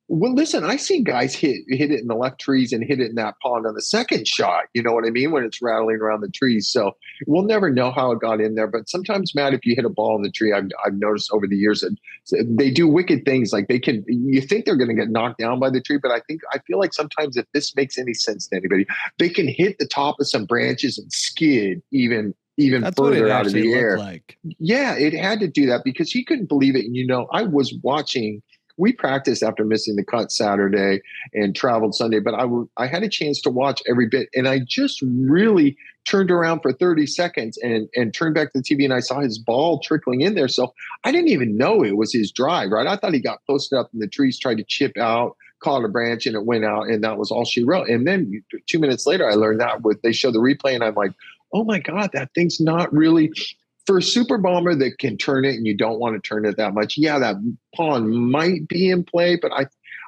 Well, listen, I see guys hit it in the left trees and hit it in that pond on the second shot. You know what I mean? When it's rattling around the trees. So we'll never know how it got in there. But sometimes, Matt, if you hit a ball in the tree, I've noticed over the years that they do wicked things. Like you think they're going to get knocked down by the tree, but I feel like sometimes, if this makes any sense to anybody, they can hit the top of some branches and skid even That's further out of the air. Like. Yeah, it had to do that because he couldn't believe it. And, I was watching. We practiced after missing the cut Saturday and traveled Sunday, but I had a chance to watch every bit. And I just really turned around for 30 seconds and turned back to the TV, and I saw his ball trickling in there. So I didn't even know it was his drive, right? I thought he got posted up in the trees, tried to chip out, caught a branch, and it went out, and that was all she wrote. And then 2 minutes later, I learned that they show the replay, and I'm like, oh my God, that thing's not really – for a super bomber that can turn it and you don't want to turn it that much. Yeah, that pond might be in play, but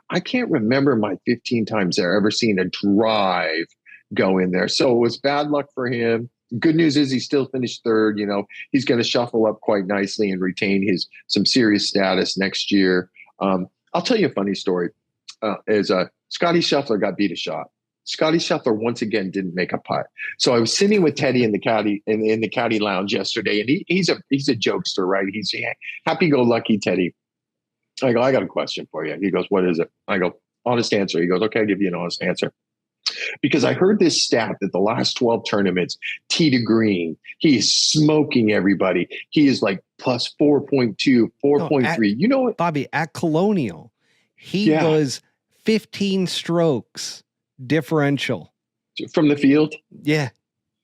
I can't remember my 15 times there ever seeing a drive go in there. So it was bad luck for him. Good news is he still finished third. He's going to shuffle up quite nicely and retain some serious status next year. I'll tell you a funny story. Scotty Scheffler got beat a shot. Scotty Scheffler once again didn't make a putt. So I was sitting with Teddy in the caddy lounge yesterday, and he's a jokester, right? He's happy-go-lucky Teddy. I go, I got a question for you. He goes, what is it? I go, honest answer. He goes, okay, I'll give you an honest answer. Because I heard this stat that the last 12 tournaments, tee to green, he is smoking everybody. He is like plus 4.2, 4.3. You know what? Bobby, at Colonial, he was 15 strokes differential from the field. Yeah.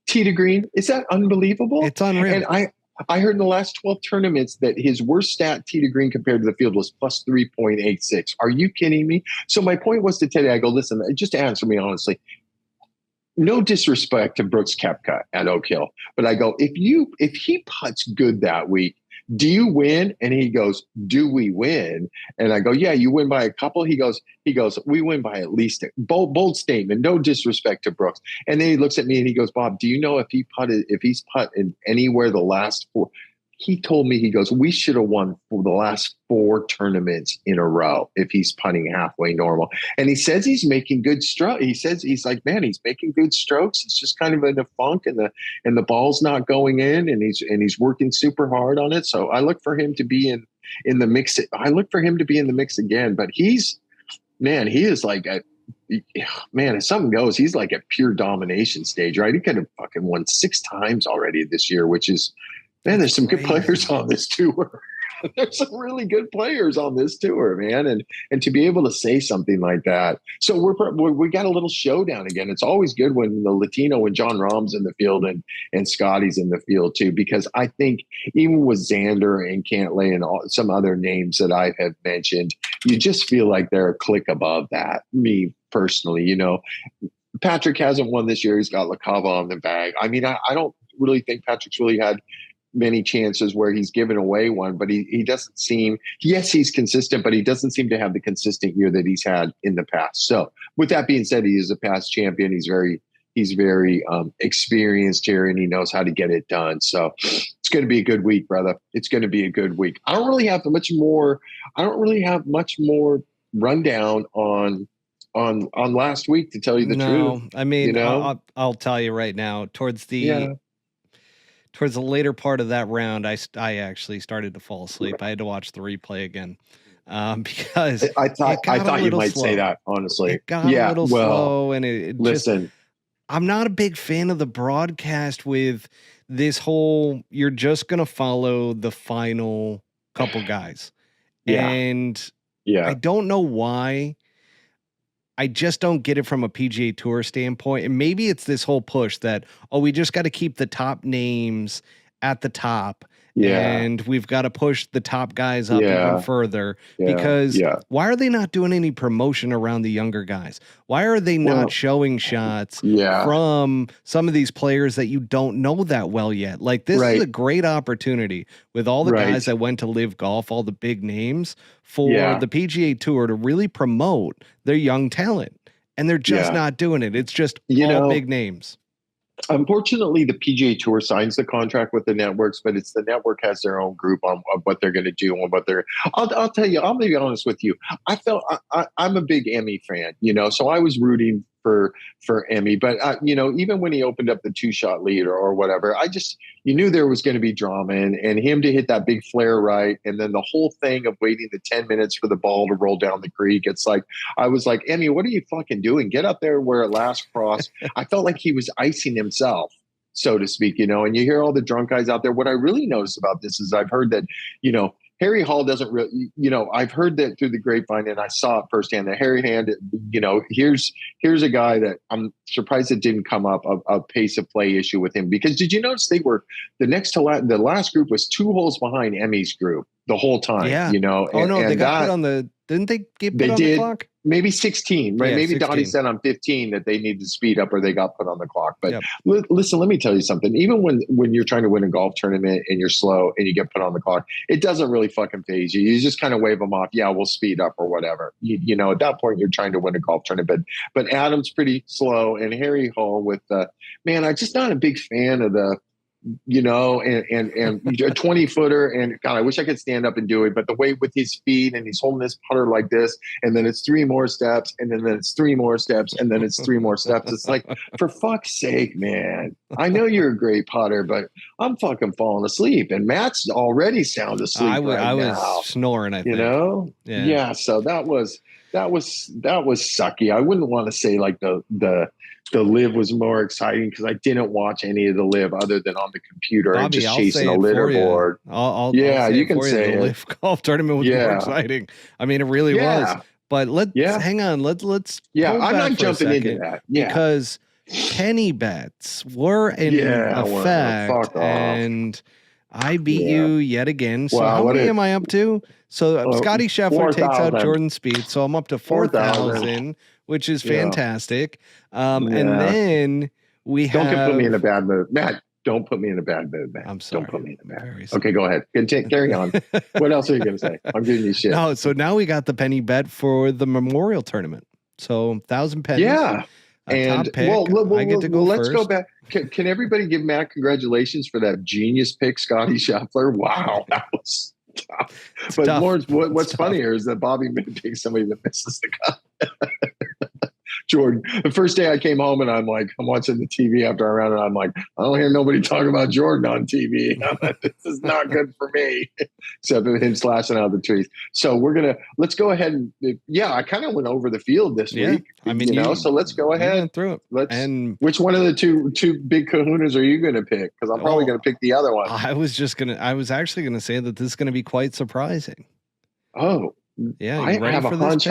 Tee to green. Is that unbelievable? It's unreal. And I heard in the last 12 tournaments that his worst stat tee to green compared to the field was plus 3.86. Are you kidding me? So my point was to Teddy, I go, listen, just answer me honestly. No disrespect to Brooks Koepka at Oak Hill, but I go, if he putts good that week, do you win? And he goes, do we win? And I go, yeah, you win by a couple. He goes, we win by at least a bold statement. No disrespect to Brooks. And then he looks at me and he goes, Bob, do you know if he's putted anywhere the last four? He told me, he goes, we should have won for the last 4 tournaments in a row if he's putting halfway normal. And he says he's making good strokes. He says he's like, man, he's making good strokes. It's just kind of in a funk, and the ball's not going in, and he's working super hard on it. So I look for him to be in the mix. I look for him to be in the mix again. But he is like if something goes, he's like a pure domination stage, right? He could have fucking won 6 times already this year, which is. Man, there's some good players on this tour. There's some really good players on this tour, man. And to be able to say something like that. So we got a little showdown again. It's always good when the Latino and John Rahm's in the field and Scotty's in the field too, because I think even with Xander and Cantlay and some other names that I have mentioned, you just feel like they're a click above that. Me personally, Patrick hasn't won this year. He's got LaCava on the bag. I mean, I don't really think Patrick's really had many chances where he's given away one, but he doesn't seem, yes, he's consistent, but he doesn't seem to have the consistent year that he's had in the past. So with that being said, he is a past champion. He's very experienced here, and he knows how to get it done. So it's going to be a good week, brother. It's going to be a good week. I don't really have much more rundown on on last week, to tell you the truth. I mean, You know? I'll tell you right now, towards the later part of that round, I actually started to fall asleep. I had to watch the replay again. Because I thought you might say that, honestly. It got a little slow, and it listen. just, I'm not a big fan of the broadcast with this whole, you're just going to follow the final couple guys. And I don't know why. I just don't get it from a PGA Tour standpoint. And maybe it's this whole push that, we just got to keep the top names at the top. And we've got to push the top guys up even further, because why are they not doing any promotion around the younger guys? Why are they not showing shots from some of these players that you don't know that well yet? Like, this is a great opportunity with all the guys that went to LIV Golf, all the big names, for the PGA Tour to really promote their young talent. And they're just not doing it. It's just all big names. Unfortunately, the PGA Tour signs the contract with the networks, but it's the network has their own group on what they're going to do and what they're. I'll tell you. I'll be honest with you. I'm a big Emmy fan, so I was rooting for Emmy, but even when he opened up the 2-shot lead or whatever, you knew there was going to be drama, and him to hit that big flare right, and then the whole thing of waiting the 10 minutes for the ball to roll down the creek. It's like, I was like, Emmy, what are you fucking doing? Get up there where it last cross. I felt like he was icing himself, so to speak, and you hear all the drunk guys out there. What I really noticed about this is I've heard that, Harry Hall doesn't really, I've heard that through the grapevine, and I saw it firsthand that Harry Hand, here's a guy that I'm surprised it didn't come up, a pace of play issue with him, because did you notice they were the last group was 2 holes behind Emmy's group the whole time, they got put on the, didn't they get put on the clock? Maybe 16, right? Maybe 16. Dottie said on 15 that they need to speed up or they got put on the clock. But listen, let me tell you something. Even when you're trying to win a golf tournament and you're slow and you get put on the clock, it doesn't really fucking phase you. You just kind of wave them off. Yeah, we'll speed up or whatever. At that point, you're trying to win a golf tournament. But Adam's pretty slow, and Harry Hall with I'm just not a big fan of the, and a 20-footer, and God, I wish I could stand up and do it, but the way with his feet, and he's holding this putter like this, and then it's 3 more steps, and then it's 3 more steps, and then it's 3 more steps. It's like, for fuck's sake, man. I know you're a great putter, but I'm fucking falling asleep, and Matt's already sound asleep. I was snoring, I think. Yeah. So that was sucky. I wouldn't want to say like the LIV was more exciting, because I didn't watch any of the LIV other than on the computer, Bobby, and just I'll chasing a leaderboard. You can say the LIV golf tournament was more exciting. I mean, it really was. But hang on. Let's I'm not jumping into that. Because penny bets were in effect, and I beat you yet again. So how many am I up to? So Scotty Scheffler takes out Jordan Spieth, so I'm up to 4,000. Which is fantastic. And then we have... Don't put me in a bad mood. Matt, don't put me in a bad mood, man. I'm sorry. Don't put me in a bad mood. Okay, go ahead. Carry on. What else are you going to say? I'm giving you shit. No, so now we got the penny bet for the Memorial Tournament. So 1,000 pennies. Yeah. And top pick. I get to go let's first. Go back. Can everybody give Matt congratulations for that genius pick, Scotty Scheffler? Wow, that was tough. But Lawrence, what's funnier is that Bobby picks somebody that misses the cut. Jordan. The first day I came home, and I'm watching the TV after I ran, and I'm like, I don't hear nobody talking about Jordan on TV. This is not good for me, except him slashing out the trees. So let's go ahead and I kind of went over the field this week. I mean, so let's go ahead through it. Which one of the two big kahunas are you going to pick? Because I'm probably going to pick the other one. I was actually going to say that this is going to be quite surprising. Oh, yeah. I have a hunch.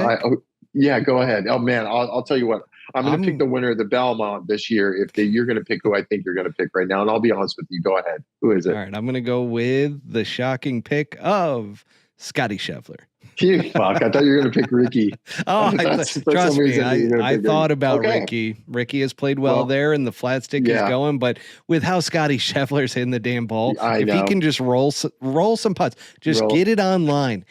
Yeah, go ahead. Oh man, I'll tell you what. I'm going to pick the winner of the Belmont this year. You're going to pick who I think you're going to pick right now, and I'll be honest with you. Go ahead. Who is it? All right, I'm going to go with the shocking pick of Scotty Scheffler. Fuck! I thought you were going to pick Ricky. Trust me, I thought about Ricky. Ricky has played well there, and the flat stick is going. But with how Scotty Scheffler's hitting the damn ball, if he can just roll some putts, get it online,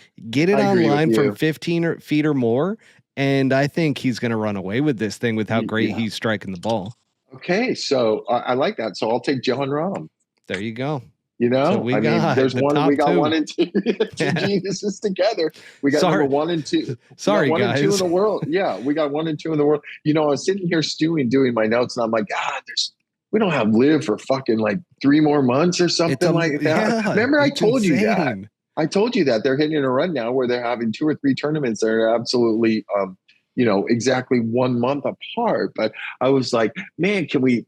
from 15 feet or more, and I think he's going to run away with this thing with how great he's striking the ball. Okay, so I like that. So I'll take John Rahm. There you go. You So know, we I mean, got there's the one. top We got two. one and two, two geniuses together. We got Sorry. number 1 and 2. Sorry, one guys. and 2 in the world. Yeah, we got 1 and 2 in the world. You know, I was sitting here stewing, doing my notes, and I'm like, we don't have LIV for fucking like 3 more months or something like that. Yeah, Remember, I it's told you that. insane. I told you that they're hitting a run now where they're having 2 or 3 tournaments that are absolutely, exactly 1 month apart. But I was like, man, can we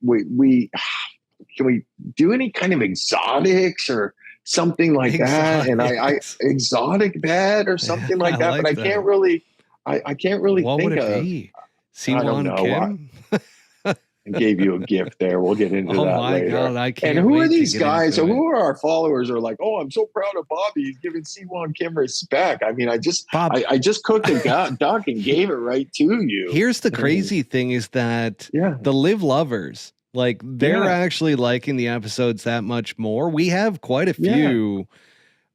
do any kind of exotics or something like that? And I exotic bet or something like that. But I can't really, I can't really what think would it of. be? I don't know. Kim? I gave you a gift there. We'll get into that later. Oh my God, I can't. And who wait are these to get guys? So into who it. are our followers? Are like, oh, I'm so proud of Bobby. He's giving Siwon Kim respect. I mean, I just cooked a duck and gave it right to you. Here's the crazy thing: is that the LIV lovers, like, they're actually liking the episodes that much more. We have quite a few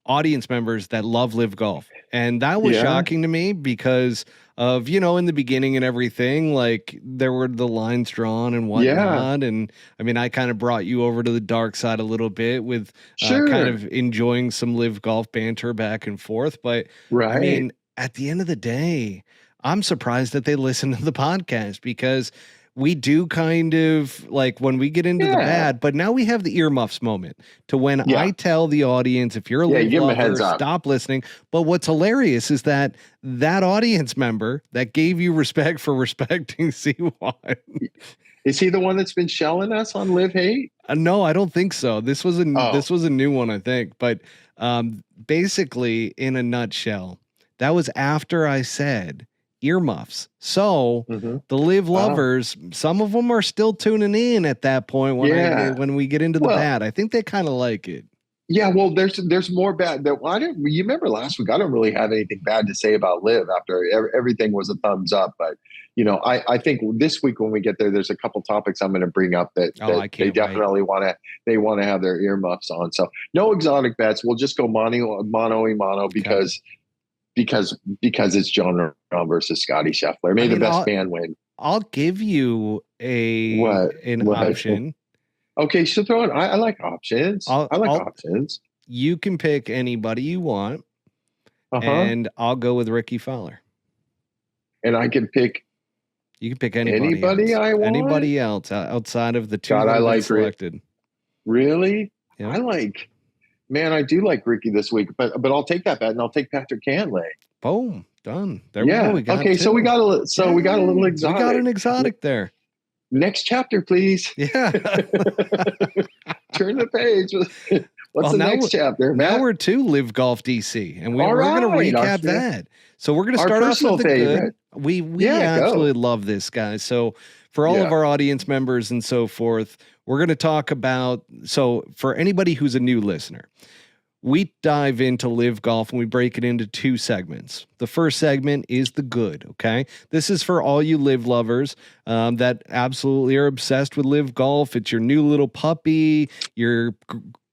audience members that love LIV Golf, and that was shocking to me because of, in the beginning and everything, like, there were the lines drawn and whatnot. And I mean, I kind of brought you over to the dark side a little bit with kind of enjoying some LIV Golf banter back and forth. But I mean, at the end of the day, I'm surprised that they listen to the podcast, because we do kind of like when we get into the bad, but now we have the earmuffs moment to when I tell the audience, if you're a LIV lover, stop listening. But what's hilarious is that audience member that gave you respect for respecting C1. Is he the one that's been shelling us on LIV hate? No, I don't think so. This was a new one, I think. But basically, in a nutshell, that was after I said earmuffs. So the LIV lovers, some of them are still tuning in at that point when we get into the bad. I think they kind of like it. Yeah, well, there's more bad. You remember last week? I don't really have anything bad to say about LIV after everything was a thumbs up. But I think this week when we get there, there's a couple topics I'm going to bring up that they definitely want to have their earmuffs on. So no exotic bets. We'll just go mono because it's John Rahm versus Scotty Scheffler. May the best man win. I'll give you an option. Okay, so throw it. I like options. I like options. You can pick anybody you want, and I'll go with Ricky Fowler. And I can pick. You can pick anybody else. I want. Anybody else outside of the two that I selected. Really? Yeah. I do like Ricky this week, but I'll take that bet, and I'll take Patrick Cantlay. Boom, done. There we go. We got so we got a little exotic. We got an exotic there. Next chapter, please. Yeah. Turn the page. What's the next chapter? Now we're to LIV Golf DC, and we're going to recap that. So we're going to start off with the good. We absolutely love this, guys. So for all of our audience members and so forth, we're going to talk about, so for anybody who's a new listener, we dive into LIV Golf and we break it into 2 segments. The first segment is the good, okay? This is for all you LIV lovers that absolutely are obsessed with LIV Golf. It's your new little puppy. You're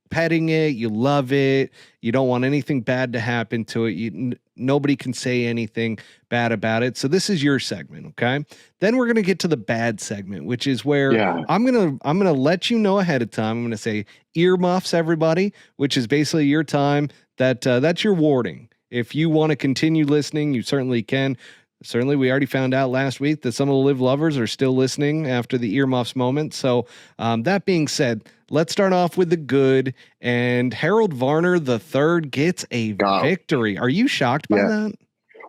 petting it. You love it. You don't want anything bad to happen to it. Nobody can say anything bad about it. So this is your segment, okay? Then we're going to get to the bad segment, which is where I'm going to let you know ahead of time. I'm going to say earmuffs, everybody, which is basically your time that's your warning. If you want to continue listening, you certainly can. Certainly, we already found out last week that some of the LIV lovers are still listening after the earmuffs moment. So that being said, let's start off with the good. And Harold Varner III gets a victory. Are you shocked by that?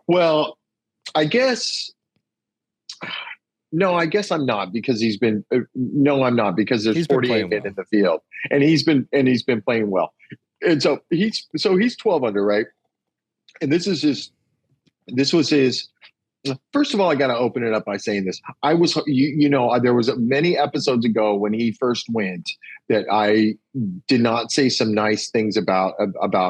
Well, I guess I'm not, because he's been. No, I'm not, because there's 48 men in the field, and he's been playing well, and so he's 12 under, right? And this was his. First of all, I got to open it up by saying this. I was, there was many episodes ago when he first went that I did not say some nice things about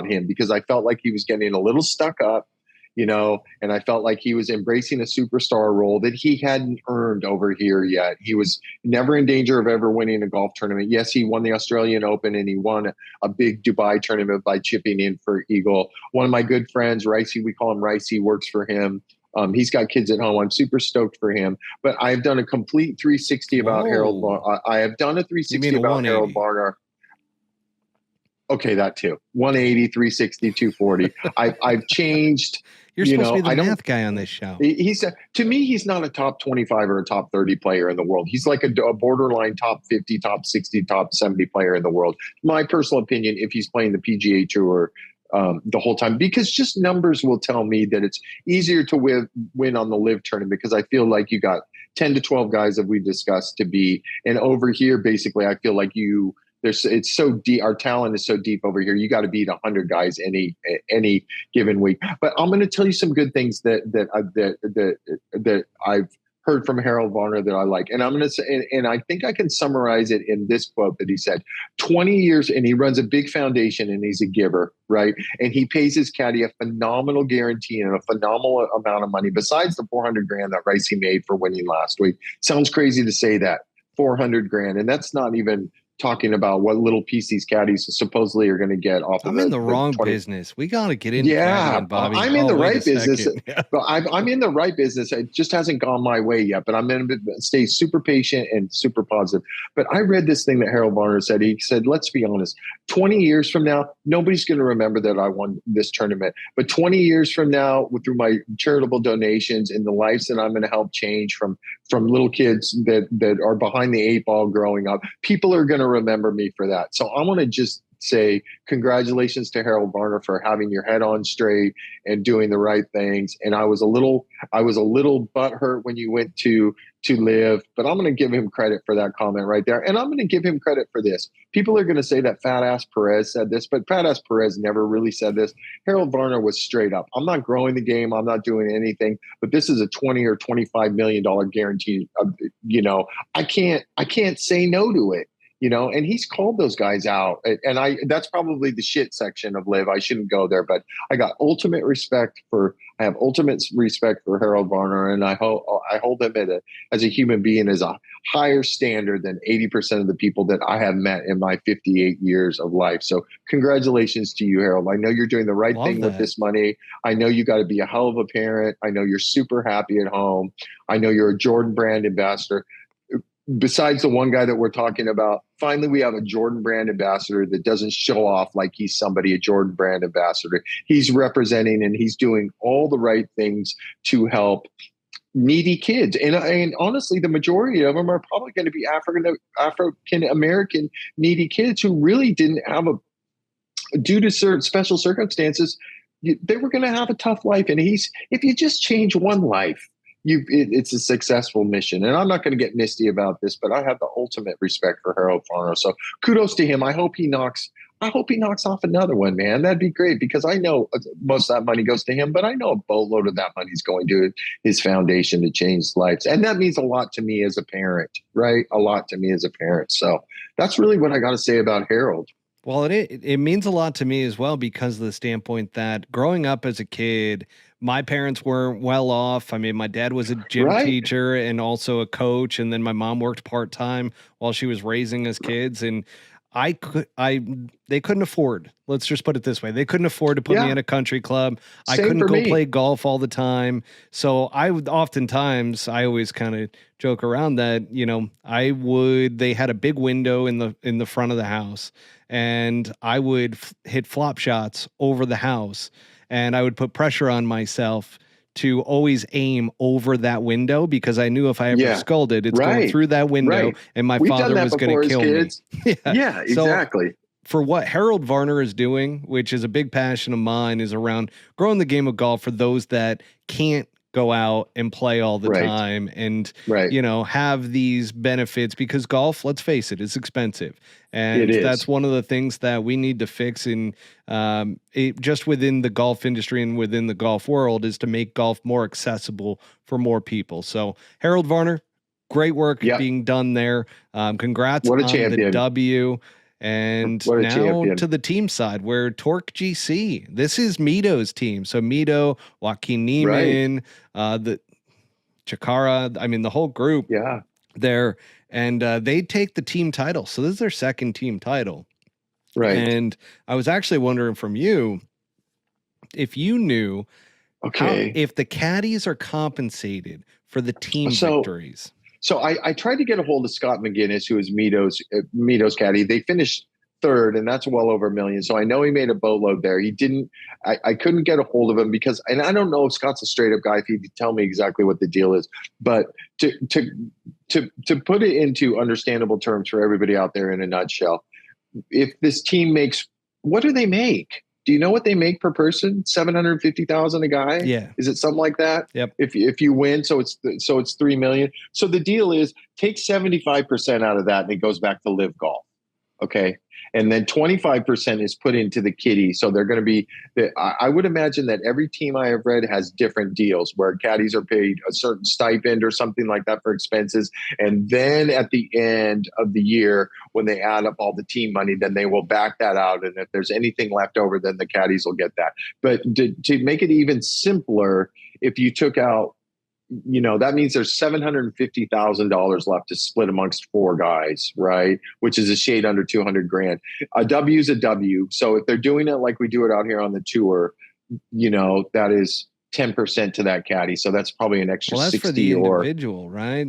him, because I felt like he was getting a little stuck up, and I felt like he was embracing a superstar role that he hadn't earned over here yet. He was never in danger of ever winning a golf tournament. Yes, he won the Australian Open, and he won a big Dubai tournament by chipping in for Eagle. One of my good friends, Ricey, we call him Ricey, works for him. He's got kids at home. I'm super stoked for him. But I've done a complete 360 about Harold Varner. I have done a 360 about Harold Varner. Okay, that too. 180, 360, 240. I've changed. You're supposed to be the math guy on this show. He's to me, he's not a top 25 or a top 30 player in the world. He's like a borderline top 50, top 60, top 70 player in the world. My personal opinion, if he's playing the PGA Tour the whole time, because just numbers will tell me that it's easier to win on the LIV tournament, because I feel like you got 10 to 12 guys that we discussed to be. And over here, basically, I feel like it's so deep. Our talent is so deep over here. You got to beat 100 guys any given week. But I'm going to tell you some good things that I've heard from Harold Varner that I like. And I'm going to say, and I think I can summarize it in this quote that he said: 20 years, and he runs a big foundation, and he's a giver, right? And he pays his caddy a phenomenal guarantee and a phenomenal amount of money, besides the 400 grand that Ricey made for winning last week. Sounds crazy to say that, 400 grand. And that's not even talking about what little piece these caddies supposedly are going to get off of I'm in the wrong business. We got to get into caddying, Bobby. I'm in the right business. But I'm in the right business. It just hasn't gone my way yet, but I'm going to stay super patient and super positive. But I read this thing that Harold Varner said. He said, let's be honest, 20 years from now, nobody's going to remember that I won this tournament. But 20 years from now, through my charitable donations and the lives that I'm going to help change from little kids that are behind the 8 ball growing up, people are going to remember me for that. So I want to just say congratulations to Harold Varner for having your head on straight and doing the right things. And I was a little butthurt when you went to LIV, but I'm going to give him credit for that comment right there. And I'm going to give him credit for this. People are going to say that fat ass Perez said this, but fat ass Perez never really said this. Harold Varner was straight up: I'm not growing the game. I'm not doing anything, but this is a $20 or $25 million guarantee. I can't say no to it. And he's called those guys out. And that's probably the shit section of LIV. I shouldn't go there, but I have ultimate respect for Harold Varner. And I hold him as a human being as a higher standard than 80% of the people that I have met in my 58 years of life. So congratulations to you, Harold. I know you're doing the right thing with this money. I know you got to be a hell of a parent. I know you're super happy at home. I know you're a Jordan Brand ambassador. Besides the one guy that we're talking about, finally we have a Jordan Brand ambassador that doesn't show off like he's somebody, a Jordan Brand ambassador. He's representing and he's doing all the right things to help needy kids. And honestly, the majority of them are probably going to be African American needy kids who really didn't have due to certain special circumstances, they were going to have a tough life. And if you just change one life, it's a successful mission. And I'm not going to get misty about this, but I have the ultimate respect for Harold Varner. So kudos to him. I hope he knocks off another one, man. That'd be great, because I know most of that money goes to him, but I know a boatload of that money is going to his foundation to change lives. And that means a lot to me as a parent, right? A lot to me as a parent. So that's really what I got to say about Harold. Well, it means a lot to me as well, because of the standpoint that growing up as a kid, my parents weren't well off. I mean, my dad was a gym teacher and also a coach, and then my mom worked part-time while she was raising us kids. And they couldn't afford, let's just put it this way, they couldn't afford to put me in a country club. I couldn't go play golf all the time. So I always kind of joke around that, they had a big window in the front of the house, and I would hit flop shots over the house, and I would put pressure on myself to always aim over that window, because I knew if I ever scolded, it's going through that window, and my father was going to kill me. Yeah, exactly. So for what Harold Varner is doing, which is a big passion of mine, is around growing the game of golf for those that can't go out and play all the time and, have these benefits, because golf, let's face it, is expensive. And that's one of the things that we need to fix in just within the golf industry and within the golf world, is to make golf more accessible for more people. So Harold Varner, great work being done there. Congrats on the W. And now to the team side, where Torque GC, this is Mito's team. So Mito, Joaquin Neiman, the Chikara, I mean, the whole group there, and they take the team title. So this is their second team title. Right. And I was actually wondering from you, if you knew if the caddies are compensated for the team victories. So I tried to get a hold of Scott McGinnis, who is Mito's caddy. They finished third, and that's well over $1 million. So I know he made a boatload there. He didn't. I couldn't get a hold of him because, and I don't know if Scott's a straight up guy. If he'd tell me exactly what the deal is, but to put it into understandable terms for everybody out there in a nutshell, if this team makes, what do they make? Do you know what they make per person? 750,000 a guy. Yeah. Is it something like that? Yep. If you win, so it's $3 million. So the deal is take 75% out of that, and it goes back to LIV Golf. Okay. And then 25% is put into the kitty. So they're going to be, I would imagine that every team I have read has different deals where caddies are paid a certain stipend or something like that for expenses. And then at the end of the year, when they add up all the team money, then they will back that out. And if there's anything left over, then the caddies will get that. But to make it even simpler, if you took out, that means there's $750,000 left to split amongst 4 guys, right? Which is a shade under 200 grand. A W is a W. So if they're doing it like we do it out here on the tour, that is 10% to that caddy. So that's probably an extra 60 for the individual, right?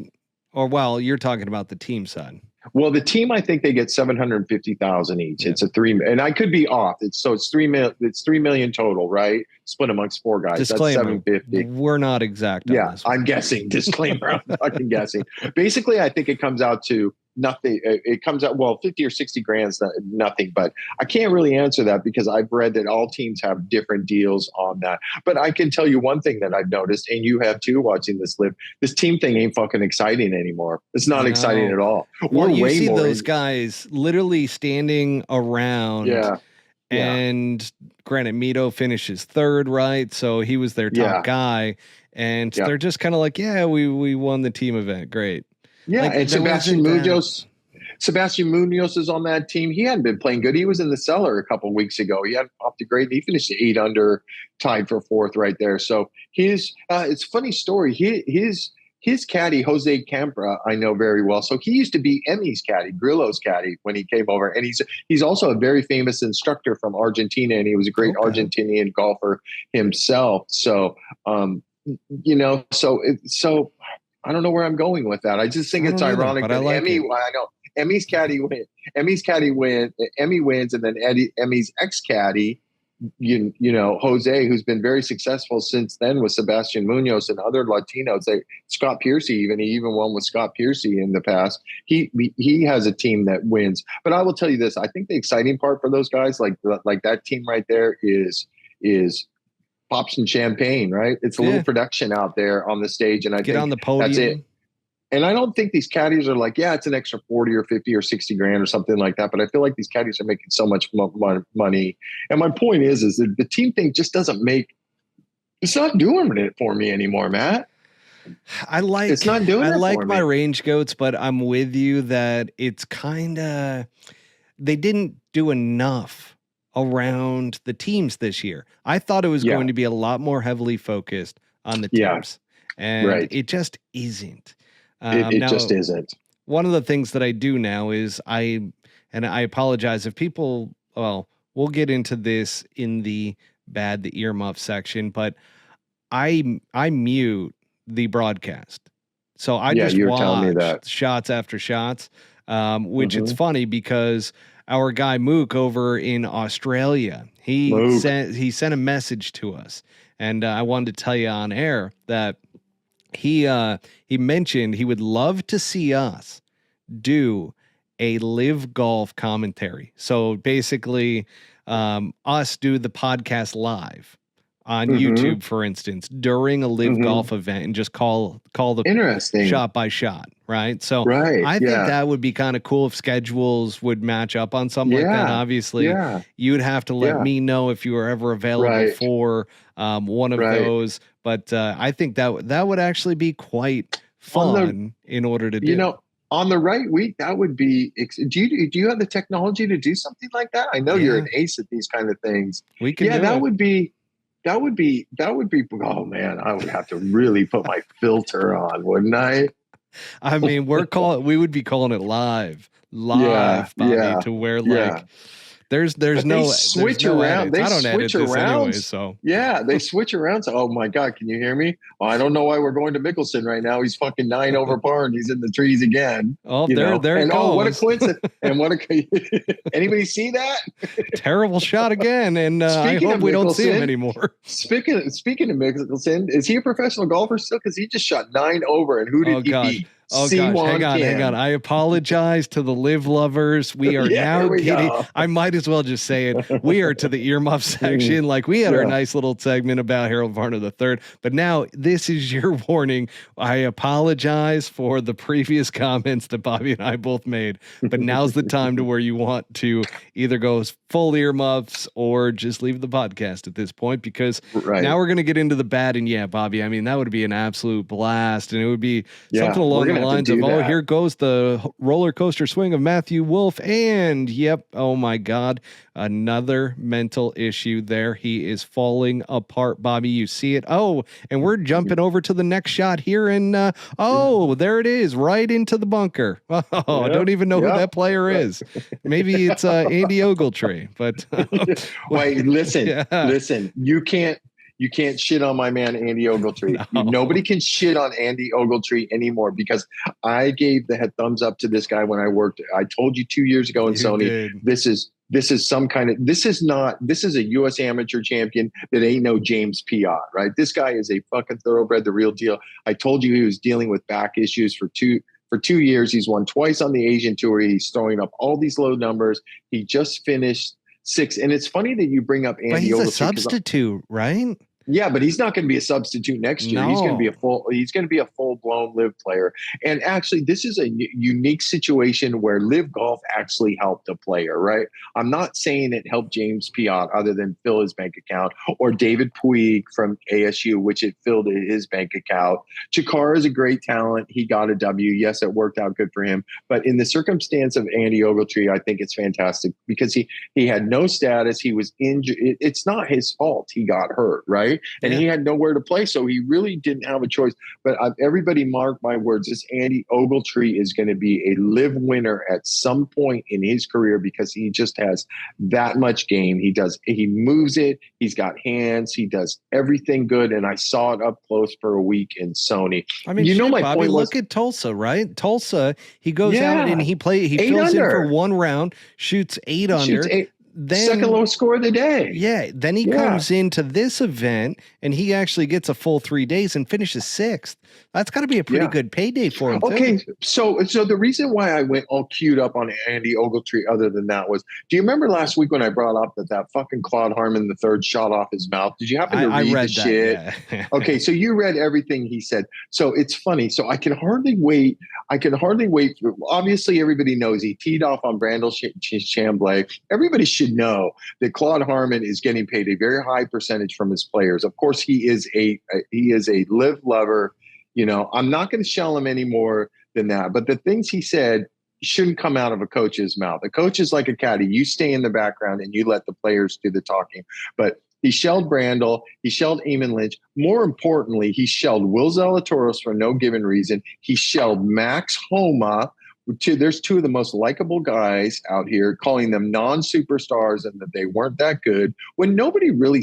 Or you're talking about the team side. Well, the team, I think they get 750,000 each. Yeah. It's a 3, and I could be off. It's 3 million. It's 3 million total, right? Split amongst 4 guys. Disclaimer, that's 750. We're not exact. Yeah, I'm guessing. Disclaimer. I'm fucking guessing. Basically, I think it comes out to nothing. It comes out 50 or 60 grand's nothing. But I can't really answer that because I've read that all teams have different deals on that. But I can tell you one thing that I've noticed, and you have too, watching this LIV. This team thing ain't fucking exciting anymore. It's not exciting at all. Well, you see those guys literally standing around. Yeah. And granted, Mito finishes 3rd, right? So he was their top guy. And they're just kind of like, we won the team event. Great. Yeah, and Sebastian Munoz is on that team. He hadn't been playing good. He was in the cellar a couple of weeks ago. He hadn't popped a great. He finished 8 under, tied for 4th right there. So it's a funny story. His caddy, Jose Campra, I know very well. So he used to be Emmy's caddy, Grillo's caddy when he came over. And he's also a very famous instructor from Argentina, and he was a great Argentinian golfer himself. So, so I don't know where I'm going with that. I just think it's ironic that Emmy's caddy wins. Emmy wins, and then Emmy's ex-caddy, Jose, who's been very successful since then with Sebastian Munoz and other Latinos. Scott Piercy, he even won with Scott Piercy in the past. He has a team that wins. But I will tell you this: I think the exciting part for those guys, like that team right there, is pops and champagne. Right? It's a little production out there on the stage, and I think on the podium. That's it. And I don't think these caddies are like, it's an extra 40 or 50 or 60 grand or something like that. But I feel like these caddies are making so much money. And my point is that the team thing just it's not doing it for me anymore, Matt. It's not doing it for me. I like my range goats, but I'm with you that it's they didn't do enough around the teams this year. I thought it was going to be a lot more heavily focused on the teams. And it just isn't. It just isn't. One of the things that I do now is I apologize if people, we'll get into this in the earmuff section, but I mute the broadcast. So I just watch shots after shots, which it's funny because our guy Mook over in Australia, he sent a message to us, and I wanted to tell you on air that he mentioned he would love to see us do a LIV Golf commentary. So basically, us do the podcast live on YouTube, for instance, during a LIV Golf event, and just call the shot by shot, right? So I think that would be kind of cool if schedules would match up on something like that. Obviously, you'd have to let me know if you were ever available for one of those. But I think that would actually be quite fun in order to do. On the right week, that would be. Do you have the technology to do something like that? I know you're an ace at these kind of things. We can. That would be. Oh man, I would have to really put my filter on, wouldn't I? I mean, we would be calling it live, Bobby, to where There's But no they switch there's no around. edits. They I don't edit switch this around. anyway, so Yeah, they switch around. So, oh my God, can you hear me? Oh, I don't know why we're going to Mickelson right now. He's fucking 9 over par and he's in the trees again. oh, You know, there it and goes. oh, what a coincidence! And what a anybody see that? Terrible shot again, and I Speaking hope of we don't see him Mickelson, anymore. Speaking of Mickelson, is he a professional golfer still? Because he just shot 9 over, and who did Oh he gosh. beat? Oh gosh, hang on. Kim. I apologize to the live lovers. We are Yeah, now here we getting. go. I might as well just say it. We are to the earmuff section. Like we had our Yeah. nice little segment about Harold Varner III, but now this is your warning. I apologize for the previous comments that Bobby and I both made, but now's the time to where you want to either go full earmuffs or just leave the podcast at this point, because Right. now we're going to get into the bad. And yeah, Bobby, I mean, that would be an absolute blast, and it would be something along the lines of, oh, here goes the roller coaster swing of Matthew Wolff. And yep, oh my God, another mental issue there. He is falling apart, Bobby. You see it. Oh, and we're jumping over to the next shot here. And there it is, right into the bunker. Oh, I don't even know who that player is. Maybe it's Andy Ogletree, but wait, listen, you can't shit on my man, Andy Ogletree. No. Nobody can shit on Andy Ogletree anymore, because I gave the head thumbs up to this guy when I worked. I told you 2 years ago in Sony, did. this is a U.S. amateur champion that ain't no James Piot, right? This guy is a fucking thoroughbred, the real deal. I told you he was dealing with back issues for 2 years. He's won twice on the Asian Tour. He's throwing up all these low numbers. He just finished 6th. And it's funny that you bring up Andy Ogletree. But he's a substitute, right? Yeah, but he's not going to be a substitute next year. No. He's going to be a full-blown LIV player. And actually, this is a unique situation where LIV Golf actually helped a player, right? I'm not saying it helped James Piot other than fill his bank account, or David Puig from ASU, which it filled his bank account. Chikara is a great talent. He got a W. Yes, it worked out good for him. But in the circumstance of Andy Ogletree, I think it's fantastic because he had no status. He was injured. It's not his fault. He got hurt, right? And he had nowhere to play, so he really didn't have a choice. But everybody mark my words, this Andy Ogletree is going to be a LIV winner at some point in his career, because he just has that much game. He moves it. He's got hands. He does everything good. And I saw it up close for a week in Sony. I mean, Bobby, look at Tulsa, right? Tulsa, he goes out and he fills in for one round, shoots 8 under. Then, second lowest score of the day. Yeah. Then he comes into this event and he actually gets a full 3 days and finishes 6th. That's got to be a pretty good payday for him. Okay. Too. So the reason why I went all queued up on Andy Ogletree other than that was, do you remember last week when I brought up that fucking Claude Harmon III shot off his mouth? Did you happen to read the shit? Yeah. Okay. So you read everything he said. So it's funny. So I can hardly wait. Obviously everybody knows he teed off on Brandel Chambly. Everybody should know that Claude Harmon is getting paid a very high percentage from his players. Of course, he is a LIV lover. You know, I'm not going to shell him any more than that. But the things he said shouldn't come out of a coach's mouth. A coach is like a caddy. You stay in the background and you let the players do the talking. But he shelled Brandel. He shelled Eamon Lynch. More importantly, he shelled Will Zalatoris for no given reason. He shelled Max Homa. There's 2 of the most likable guys out here, calling them non-superstars and that they weren't that good, when nobody really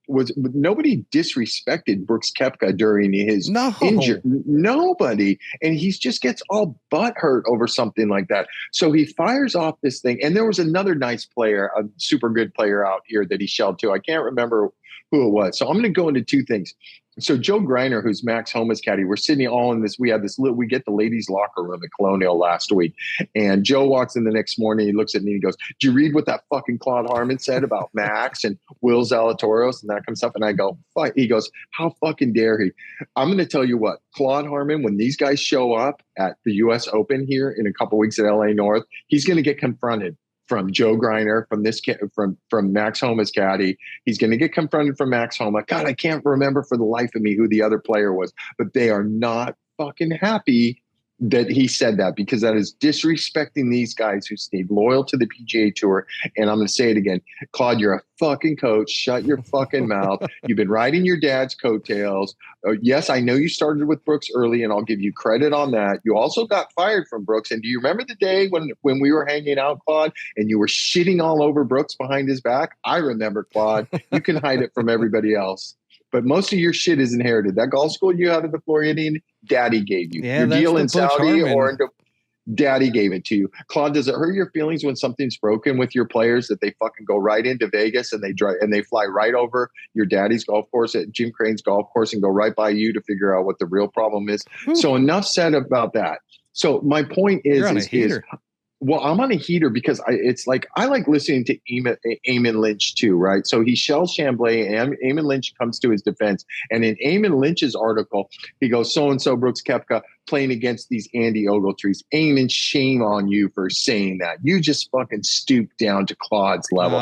nobody disrespected Brooks Koepka during his injury. Nobody. And he just gets all butthurt over something like that. So he fires off this thing. And there was another nice player, a super good player out here that he shelled too. I can't remember who it was. So I'm going to go into 2 things. So Joe Greiner, who's Max Homa's caddy, we're sitting all in this. We get the ladies' locker room at Colonial last week, and Joe walks in the next morning. He looks at me and he goes, "Did you read what that fucking Claude Harmon said about Max and Will Zalatoris and that kind of stuff?" And I go, "Fuck." He goes, "How fucking dare he?" I'm going to tell you what, Claude Harmon, when these guys show up at the U.S. Open here in a couple weeks at LA North, he's going to get confronted from Joe Greiner, from Max Homa's caddy. He's going to get confronted from Max Homa. God, I can't remember for the life of me who the other player was, but they are not fucking happy that he said that, because that is disrespecting these guys who stayed loyal to the PGA Tour. And I'm going to say it again. Claude, you're a fucking coach. Shut your fucking mouth. You've been riding your dad's coattails. Yes, I know you started with Brooks early, and I'll give you credit on that. You also got fired from Brooks. And do you remember the day when we were hanging out, Claude, and you were shitting all over Brooks behind his back? I remember, Claude. You can hide it from everybody else. But most of your shit is inherited. That golf school you had at the Floridian, Daddy gave you. Yeah, your deal in Saudi Harmon. or into Daddy gave it to you. Claude, does it hurt your feelings when something's broken with your players that they fucking go right into Vegas and they fly right over your daddy's golf course at Jim Crane's golf course and go right by you to figure out what the real problem is? So enough said about that. So my point is, well, I'm on a heater because I like listening to Eamon Lynch too, right? So he shells Chamblee, and Eamon Lynch comes to his defense. And in Eamon Lynch's article, he goes, so-and-so Brooks Koepka playing against these Andy Ogletrees. Eamon, shame on you for saying that. You just fucking stooped down to Claude's level.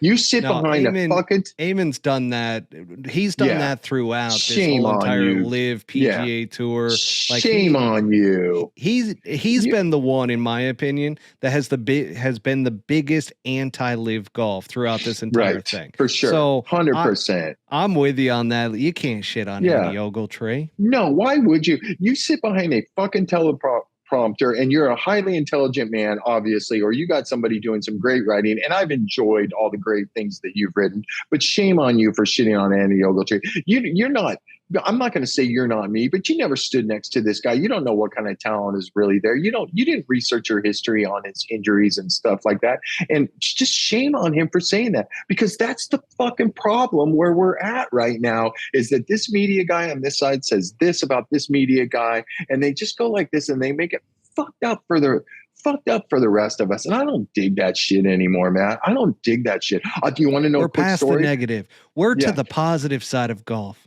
You sit behind a fucking... Eamon's done that. He's done that throughout shame this whole entire you. LIV PGA Tour. Shame on you. He's been the one, in my opinion, that has been the biggest anti-LIV golf throughout this entire thing. For sure. So 100%. I'm with you on that. You can't shit on Andy Ogletree. No, why would you? You sit behind a fucking teleprompter and you're a highly intelligent man, obviously, or you got somebody doing some great writing. And I've enjoyed all the great things that you've written, but shame on you for shitting on Andy Ogletree. You're not. I'm not going to say you're not me, but you never stood next to this guy. You don't know what kind of talent is really there. You didn't research your history on his injuries and stuff like that. And just shame on him for saying that, because that's the fucking problem where we're at right now, is that this media guy on this side says this about this media guy, and they just go like this and they make it fucked up for the rest of us. And I don't dig that shit anymore, man. I don't dig that shit. Do you want to know we're a quick past story? The negative. We're to the positive side of golf.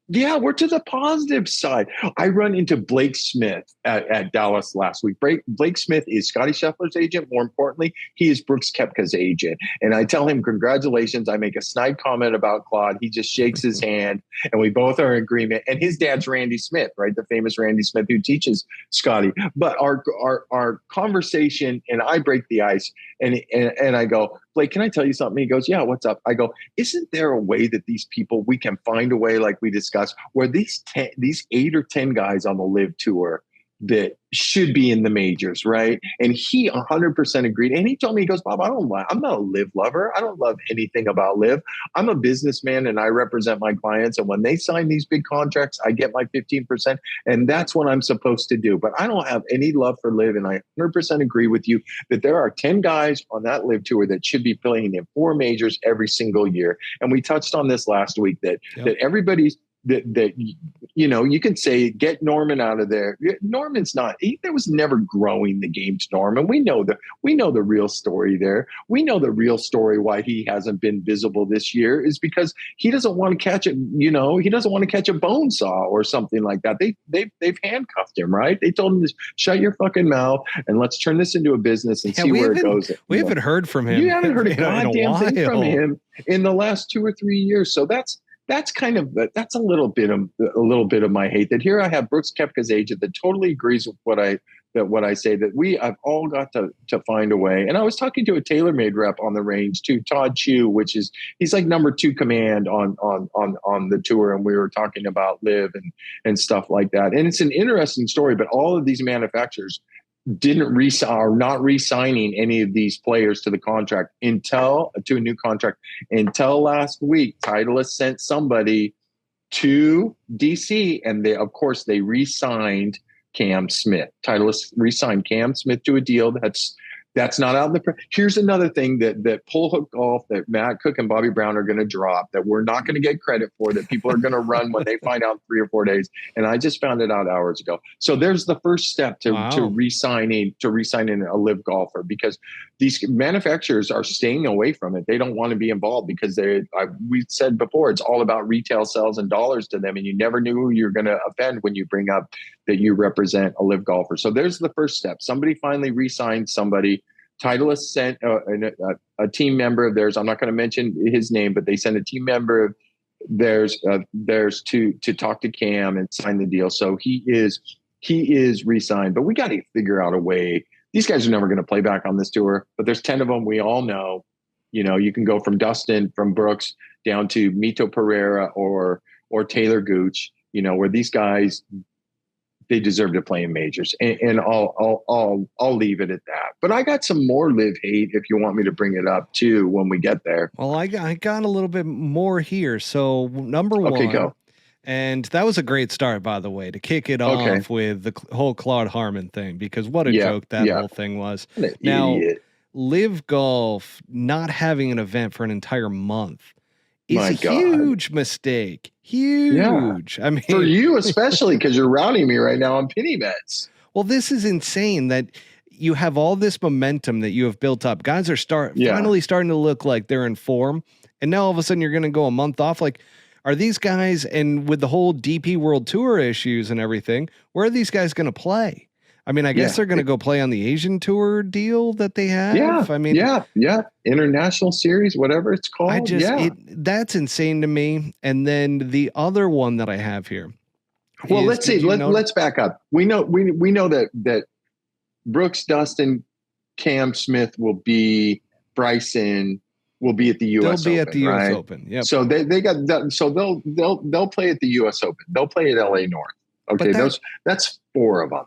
Yeah, we're to the positive side. I run into Blake Smith at Dallas last week. Blake Smith is Scotty Scheffler's agent. More importantly, he is Brooks Koepka's agent. And I tell him, congratulations. I make a snide comment about Claude. He just shakes his hand, and we both are in agreement. And his dad's Randy Smith, right? The famous Randy Smith who teaches Scotty. But our conversation, and I break the ice, and I go, Blake, can I tell you something? He goes, yeah, what's up? I go, isn't there a way that these people, we can find a way, like we discussed, where these 8 or 10 guys on the LIV Tour that should be in the majors, right? And he 100% agreed. And he told me, he goes, Bob, I'm not a LIV lover. I don't love anything about LIV. I'm a businessman and I represent my clients. And when they sign these big contracts, I get my 15%. And that's what I'm supposed to do. But I don't have any love for LIV. And I 100% agree with you that there are 10 guys on that LIV Tour that should be playing in 4 majors every single year. And we touched on this last week, that everybody's, that you can say, get Norman out of there. Norman's not. There was never growing the game to Norman. We know the real story there. We know the real story why he hasn't been visible this year is because he doesn't want to catch it. He doesn't want to catch a bone saw or something like that. They've handcuffed him, right? They told him to shut your fucking mouth and let's turn this into a business and see where it goes. We haven't heard from him. You haven't heard a goddamn thing from him in the last 2 or 3 years. So that's a little bit of my hate, that here I have Brooks Koepka's agent that totally agrees with what I say, that I've all got to find a way. And I was talking to a TaylorMade rep on the range too, Todd Chu, he's like number 2 command on the tour. And we were talking about LIV and stuff like that. And it's an interesting story, but all of these manufacturers are not re-signing any of these players to a new contract until last week. Titleist sent somebody to DC, and they re-signed Cam Smith. Titleist re-signed Cam Smith to a deal that's not out in the press. Here's another thing that Pull Hook Golf, that Matt Cook and Bobby Brown are going to drop, that we're not going to get credit for, that people are going to run when they find out in 3 or 4 days. And I just found it out hours ago. So there's the first step to re-signing a LIV golfer, because these manufacturers are staying away from it. They don't want to be involved because we said before, it's all about retail sales and dollars to them. And you never knew who you're going to offend when you bring up that you represent a LIV golfer. So there's the first step. Somebody finally re-signed somebody. Titleist sent a team member of theirs. I'm not going to mention his name, but they sent a team member of theirs to talk to Cam and sign the deal. So he he is re-signed, but we got to figure out a way. These guys are never going to play back on this tour, but there's 10 of them. We all know, you can go from Dustin, from Brooks down to Mito Pereira or Taylor Gooch, where these guys, they deserve to play in majors, and I'll leave it at that. But I got some more LIV hate if you want me to bring it up too when we get there. Well, I got a little bit more here. So number one, okay, go. And that was a great start, by the way, to kick it off with the whole Claude Harmon thing, because what a joke that whole thing was. Now, LIV Golf not having an event for an entire month is a huge mistake. Huge. Yeah. I mean, for you especially, because you're routing me right now on penny bets. Well, this is insane that you have all this momentum that you have built up. Guys are finally starting to look like they're in form, and now all of a sudden you're going to go a month off. Like, are these guys, and with the whole DP World Tour issues and everything, where are these guys going to play? I mean, I guess they're going to go play on the Asian Tour deal that they have. Yeah, I mean, international series, whatever it's called. That's insane to me. And then the other one that I have here. Well, let's see. Let's back up. We know that Brooks, Dustin, Cam Smith will be, Bryson will be at the U.S. They'll be Open, at the U.S. right? Open. Yeah. So they got that. So they'll play at the U.S. Open. They'll play at L.A. North. Okay, that's 4 of them.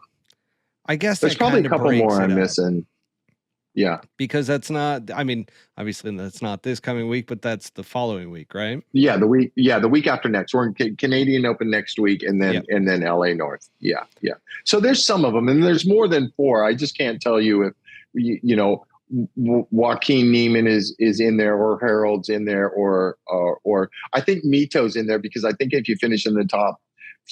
I guess there's probably a couple more I'm missing. Yeah, because that's not. I mean, obviously that's not this coming week, but that's the following week, right? Yeah, the week after next. We're in Canadian Open next week, and then L.A. North. Yeah. So there's some of them, and there's more than 4. I just can't tell you if Joaquin Neiman is in there, or Harold's in there, or I think Mito's in there, because I think if you finish in the top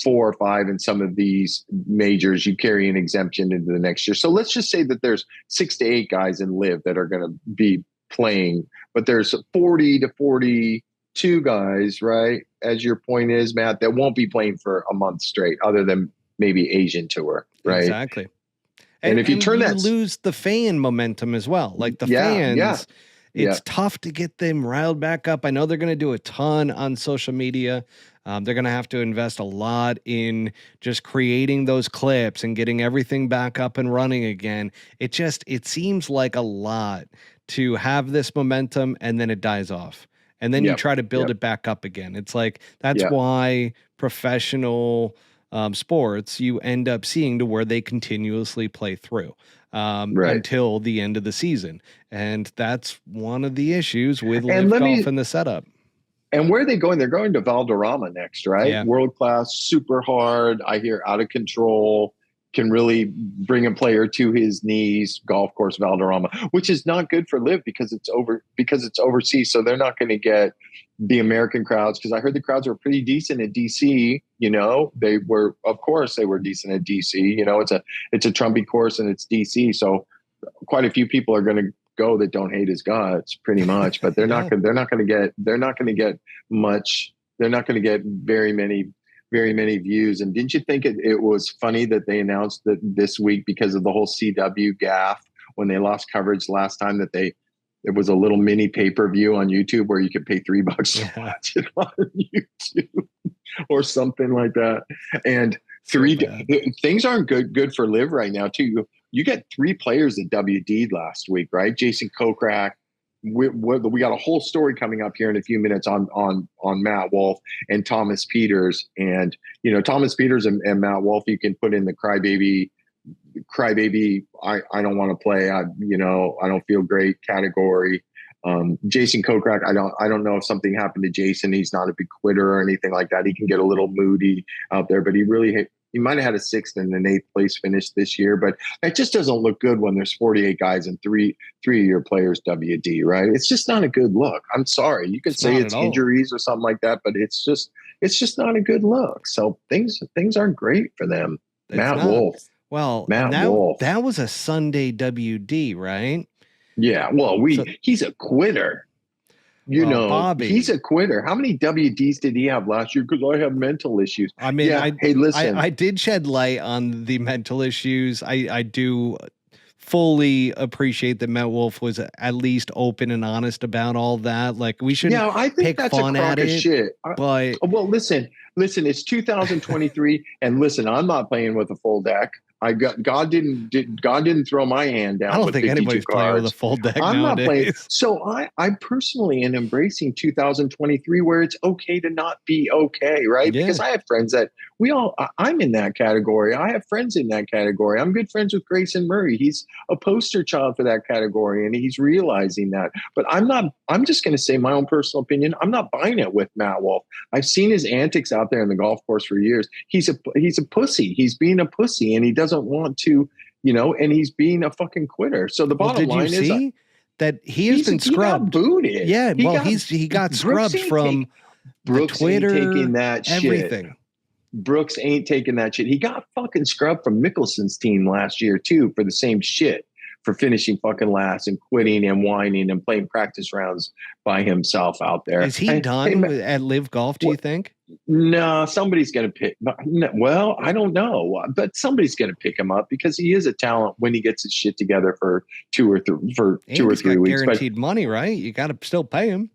4 or 5 in some of these majors, you carry an exemption into the next year. So let's just say that there's 6 to 8 guys in LIV that are going to be playing, but there's 40 to 42 guys, right? As your point is, Matt, that won't be playing for a month straight, other than maybe Asian Tour, right? Exactly. And if you turn that, lose the fan momentum as well. Like the fans, it's tough to get them riled back up. I know they're going to do a ton on social media. They're going to have to invest a lot in just creating those clips and getting everything back up and running again. It seems like a lot to have this momentum, and then it dies off. And then you try to build it back up again. It's like, that's why professional sports, you end up seeing to where they continuously play through until the end of the season. And that's one of the issues with LIV Golf and the setup. And where are they going? They're going to Valderrama next, right? Yeah. World class, super hard. I hear out of control, can really bring a player to his knees. Golf course Valderrama, which is not good for LIV because it's overseas. So they're not going to get the American crowds, because I heard the crowds were pretty decent at DC. They were, of course, they were decent at DC. It's a Trumpy course and it's DC. So quite a few people are going to go that don't hate his guts, pretty much, but they're not going to get much. They're not going to get very many views. And didn't you think it was funny that they announced that this week, because of the whole CW gaffe when they lost coverage last time, that it was a little mini pay-per-view on YouTube where you could pay $3 to watch it on YouTube or something like that. And things aren't good for LIV right now too. You get 3 players that WD'd last week, right? Jason Kokrak. We got a whole story coming up here in a few minutes on Matt Wolff and Thomas Peters. And Thomas Peters and Matt Wolff, you can put in the crybaby. I don't want to play. I don't feel great category. Jason Kokrak, I don't know if something happened to Jason. He's not a big quitter or anything like that. He can get a little moody out there, but he might have had a 6th and an 8th place finish this year, but it just doesn't look good when there's 48 guys and three of your players WD, right? It's just not a good look. I'm sorry. You could say it's injuries or something like that, but it's just not a good look. So things aren't great for them. Matt Wolff. Well, Wolff. That was a Sunday WD, right? Yeah. Well, he's a quitter. Bobby, he's a quitter. How many WDs did he have last year? Because I have mental issues. I mean, hey, listen. I did shed light on the mental issues. I do fully appreciate that Matt Wolf was at least open and honest about all that. Like, we shouldn't I think pick that's fun a crock at of it, shit. but Well, listen, it's 2023, and listen, I'm not playing with a full deck. God didn't throw my hand down I don't with think 52 anybody's playing with a cards. full deck I'm not playing. nowadays. So I personally am embracing 2023, where it's okay to not be okay, right? Yeah. Because I have friends that I'm in that category. I have friends in that category. I'm good friends with Grayson Murray. He's a poster child for that category, and he's realizing that. But I'm just going to say my own personal opinion. I'm not buying it with Matt Wolf. I've seen his antics out there in the golf course for years. He's a pussy. He's being a pussy, and he doesn't want to, and he's being a fucking quitter. So the bottom line is that he has been scrubbed. He got booted. Yeah, he got scrubbed from Brooks Twitter, ain't taking that everything. Shit. Brooks ain't taking that shit. He got fucking scrubbed from Mickelson's team last year too for the same shit, for finishing fucking last and quitting and whining and playing practice rounds by himself out there. Is he done at LIV Golf, do you think? No, somebody's going to pick. Well, I don't know, but somebody's going to pick him up because he is a talent when he gets his shit together for 2 or 3 weeks. Guaranteed money, right? You got to still pay him.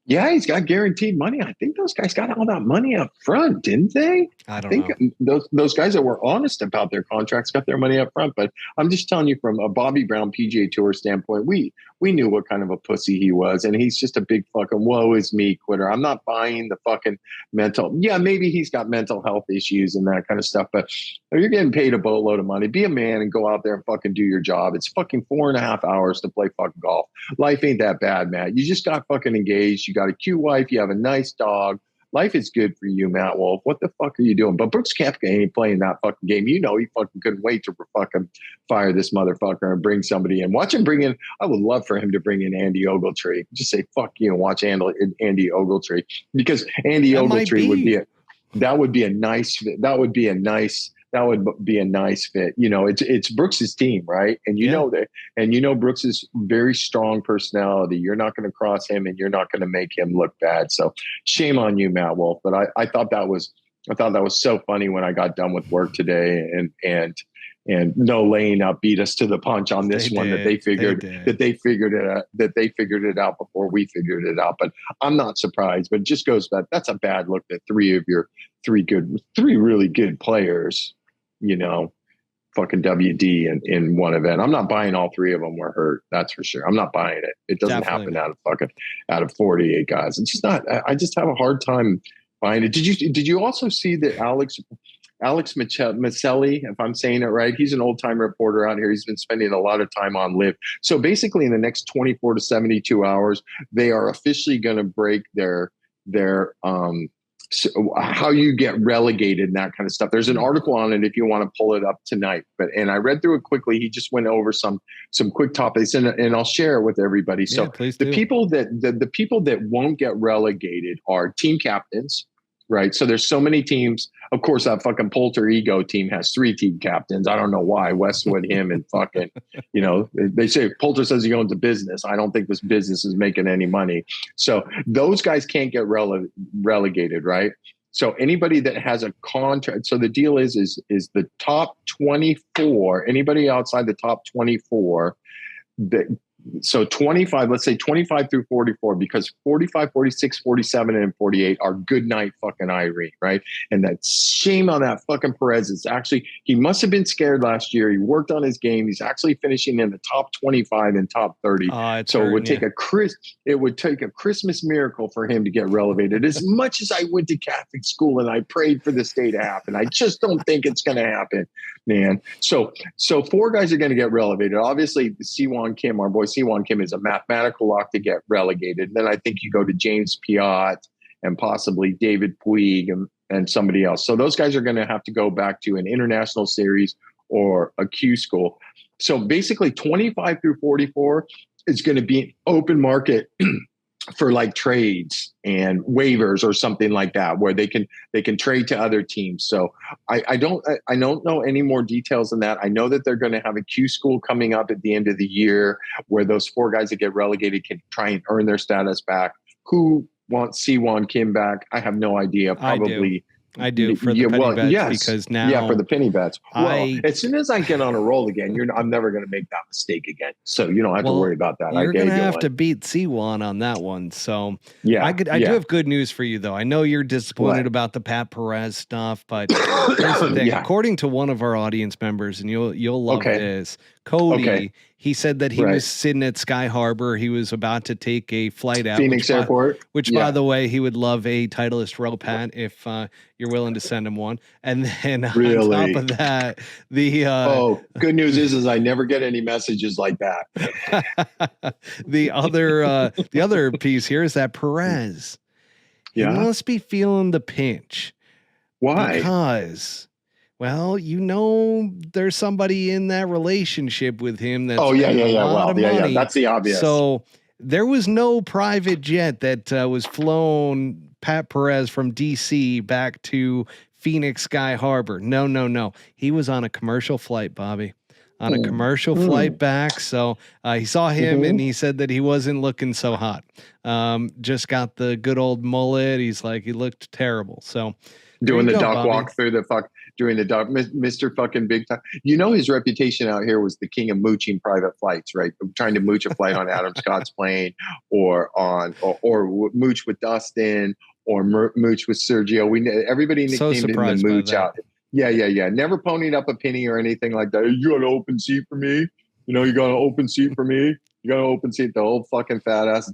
Yeah, he's got guaranteed money. I think those guys got all that money up front, didn't they? I think know. Those guys that were honest about their contracts got their money up front. But I'm just telling you, from a Bobby Brown PGA Tour standpoint, we knew what kind of a pussy he was, and he's just a big fucking woe is me quitter. I'm not buying the fucking mental. Yeah, maybe he's got mental health issues and that kind of stuff, but if you're getting paid a boatload of money, be a man and go out there and fucking do your job. It's fucking 4.5 hours to play fucking golf. Life ain't that bad, Matt. You just got fucking engaged. You got a cute wife. You have a nice dog. Life is good for you, Matt Wolf. What the fuck are you doing? But Brooks Koepka ain't playing that fucking game. He fucking couldn't wait to fucking fire this motherfucker and bring somebody in. Watch him bring in. I would love for him to bring in Andy Ogletree. Just say fuck you and watch Andy Ogletree, because Andy Ogletree would be a nice fit. It's Brooks's team, right? And you know that, and Brooks's very strong personality. You're not going to cross him, and you're not going to make him look bad. So shame on you, Matt Wolf. But I thought that was so funny when I got done with work today, and no laying up beat us to the punch on this one. That they figured it out before we figured it out. But I'm not surprised. But it just goes back. That's a bad look that three really good players, fucking WD in one event. I'm not buying all 3 of them were hurt. That's for sure. I'm not buying it. It doesn't happen out of 48 guys. It's just not. I just have a hard time buying it. Did you also see that Alex Maselli, if I'm saying it right, he's an old time reporter out here. He's been spending a lot of time on LIV. So basically, in the next 24 to 72 hours, they are officially going to break their how you get relegated and that kind of stuff. There's an article on it if you want to pull it up tonight. And I read through it quickly. He just went over some quick topics, and I'll share it with everybody. So the people that won't get relegated are team captains, right? So there's so many teams. Of course, that fucking Polter Ego team has 3 team captains. I don't know why. Westwood, him, and fucking, they say Polter says he owns a business. I don't think this business is making any money. So those guys can't get relegated, right? So anybody that has a contract. So the deal is the top 24. Anybody outside the top 24 so 25, let's say 25 through 44, because 45, 46, 47, and 48 are good night fucking Irene, right? And that shame on that fucking Perez. It's actually, he must have been scared last year. He worked on his game. He's actually finishing in the top 25 and top 30. So it would take a Christmas miracle for him to get relegated. As much as I went to Catholic school and I prayed for this day to happen, I just don't think it's going to happen, man. So 4 guys are going to get relegated. Obviously, Siwon Kim, our boy Siwon Kim, is a mathematical lock to get relegated. And then I think you go to James Piot and possibly David Puig and somebody else. So those guys are going to have to go back to an international series or a Q school. So basically 25 through 44 is going to be an open market for like trades and waivers or something like that, where they can trade to other teams. So I don't know any more details than that. I know that they're going to have a Q school coming up at the end of the year, where those 4 guys that get relegated can try and earn their status back. Who wants Siwon Kim back? I have no idea. Probably I do for the penny bets yes. because now for the penny bets. Well, as soon as I get on a roll again, I'm never going to make that mistake again. So you don't have to worry about that. You're going to have to beat C1 on that one. So I do have good news for you though. I know you're disappointed about the Pat Perez stuff, but here's the thing. According to one of our audience members, and you'll love this, Cody, he said that he was sitting at Sky Harbor. He was about to take a flight out Phoenix Airport, which by the way, he would love a Titleist row pat if you're willing to send him one. And then on top of that, the good news is I never get any messages like that. the other piece here is that Perez, he must be feeling the pinch. Why? Because, well, there's somebody in that relationship with him that's Well, that's the obvious. So there was no private jet that was flown Pat Perez from DC back to Phoenix Sky Harbor. No. He was on a commercial flight, Bobby. On a commercial flight back. So he saw him and he said that he wasn't looking so hot. Just got the good old mullet. He's like, he looked terrible. So doing the duck walk through doing the duck, Mr. fucking big time. His reputation out here was the king of mooching private flights, right? Trying to mooch a flight on Adam Scott's plane or mooch with Dustin or mooch with Sergio. Everybody nicknamed him the mooch out. Yeah. Never ponied up a penny or anything like that. You got an open seat for me? You got an open seat for me? You got an open seat, the old fucking fat ass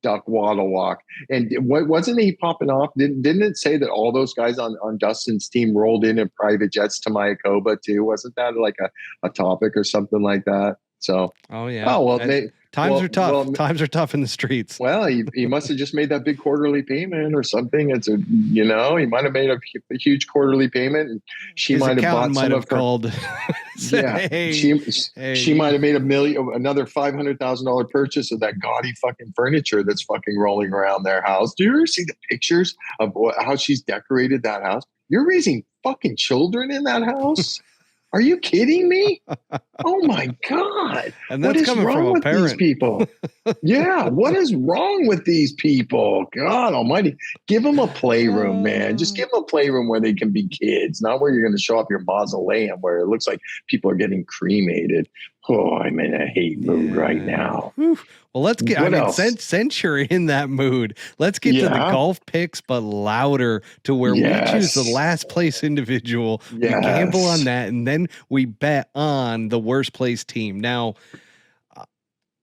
duck waddle walk. And wasn't he popping off? Didn't it say that all those guys on Dustin's team rolled in private jets to Mayakoba too? Wasn't that like a topic or something like that? So, times are tough. Times are tough in the streets. Well, he must have just made that big quarterly payment or something. He might have made a huge quarterly payment. And she might have bought some of her. Called. She might have made another $500,000 purchase of that gaudy fucking furniture that's fucking rolling around their house. Do you ever see the pictures of how she's decorated that house? You're raising fucking children in that house? Are you kidding me? Oh my God. And that's what is coming wrong from a with parent. These people? Yeah. What is wrong with these people? God almighty. Give them a playroom, man. Just give them a playroom where they can be kids, not where you're going to show up your mausoleum where it looks like people are getting cremated. Oh, I'm in a hate mood right now. Well, let's get, since you're in that mood, let's get to the golf picks, but louder to where we choose the last place individual. We gamble on that, and then we bet on the worst place team. Now,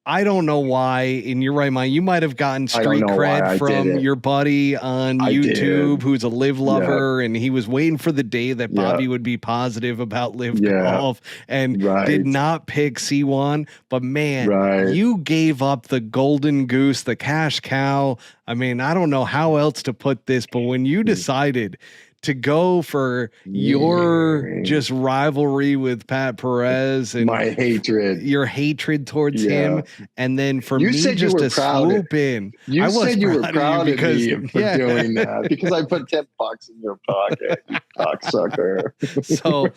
I don't know why, in your right mind, you might have gotten street cred from your buddy on YouTube who's a LIV lover, and he was waiting for the day that Bobby would be positive about LIV golf and did not pick C1. But man, you gave up the golden goose, the cash cow. I mean, I don't know how else to put this, but when you decided to go for your just rivalry with Pat Perez and my hatred, your hatred towards him, and then for me just to swoop in. You said you were proud of me for doing that because I put $10 in your pocket, you cocksucker. So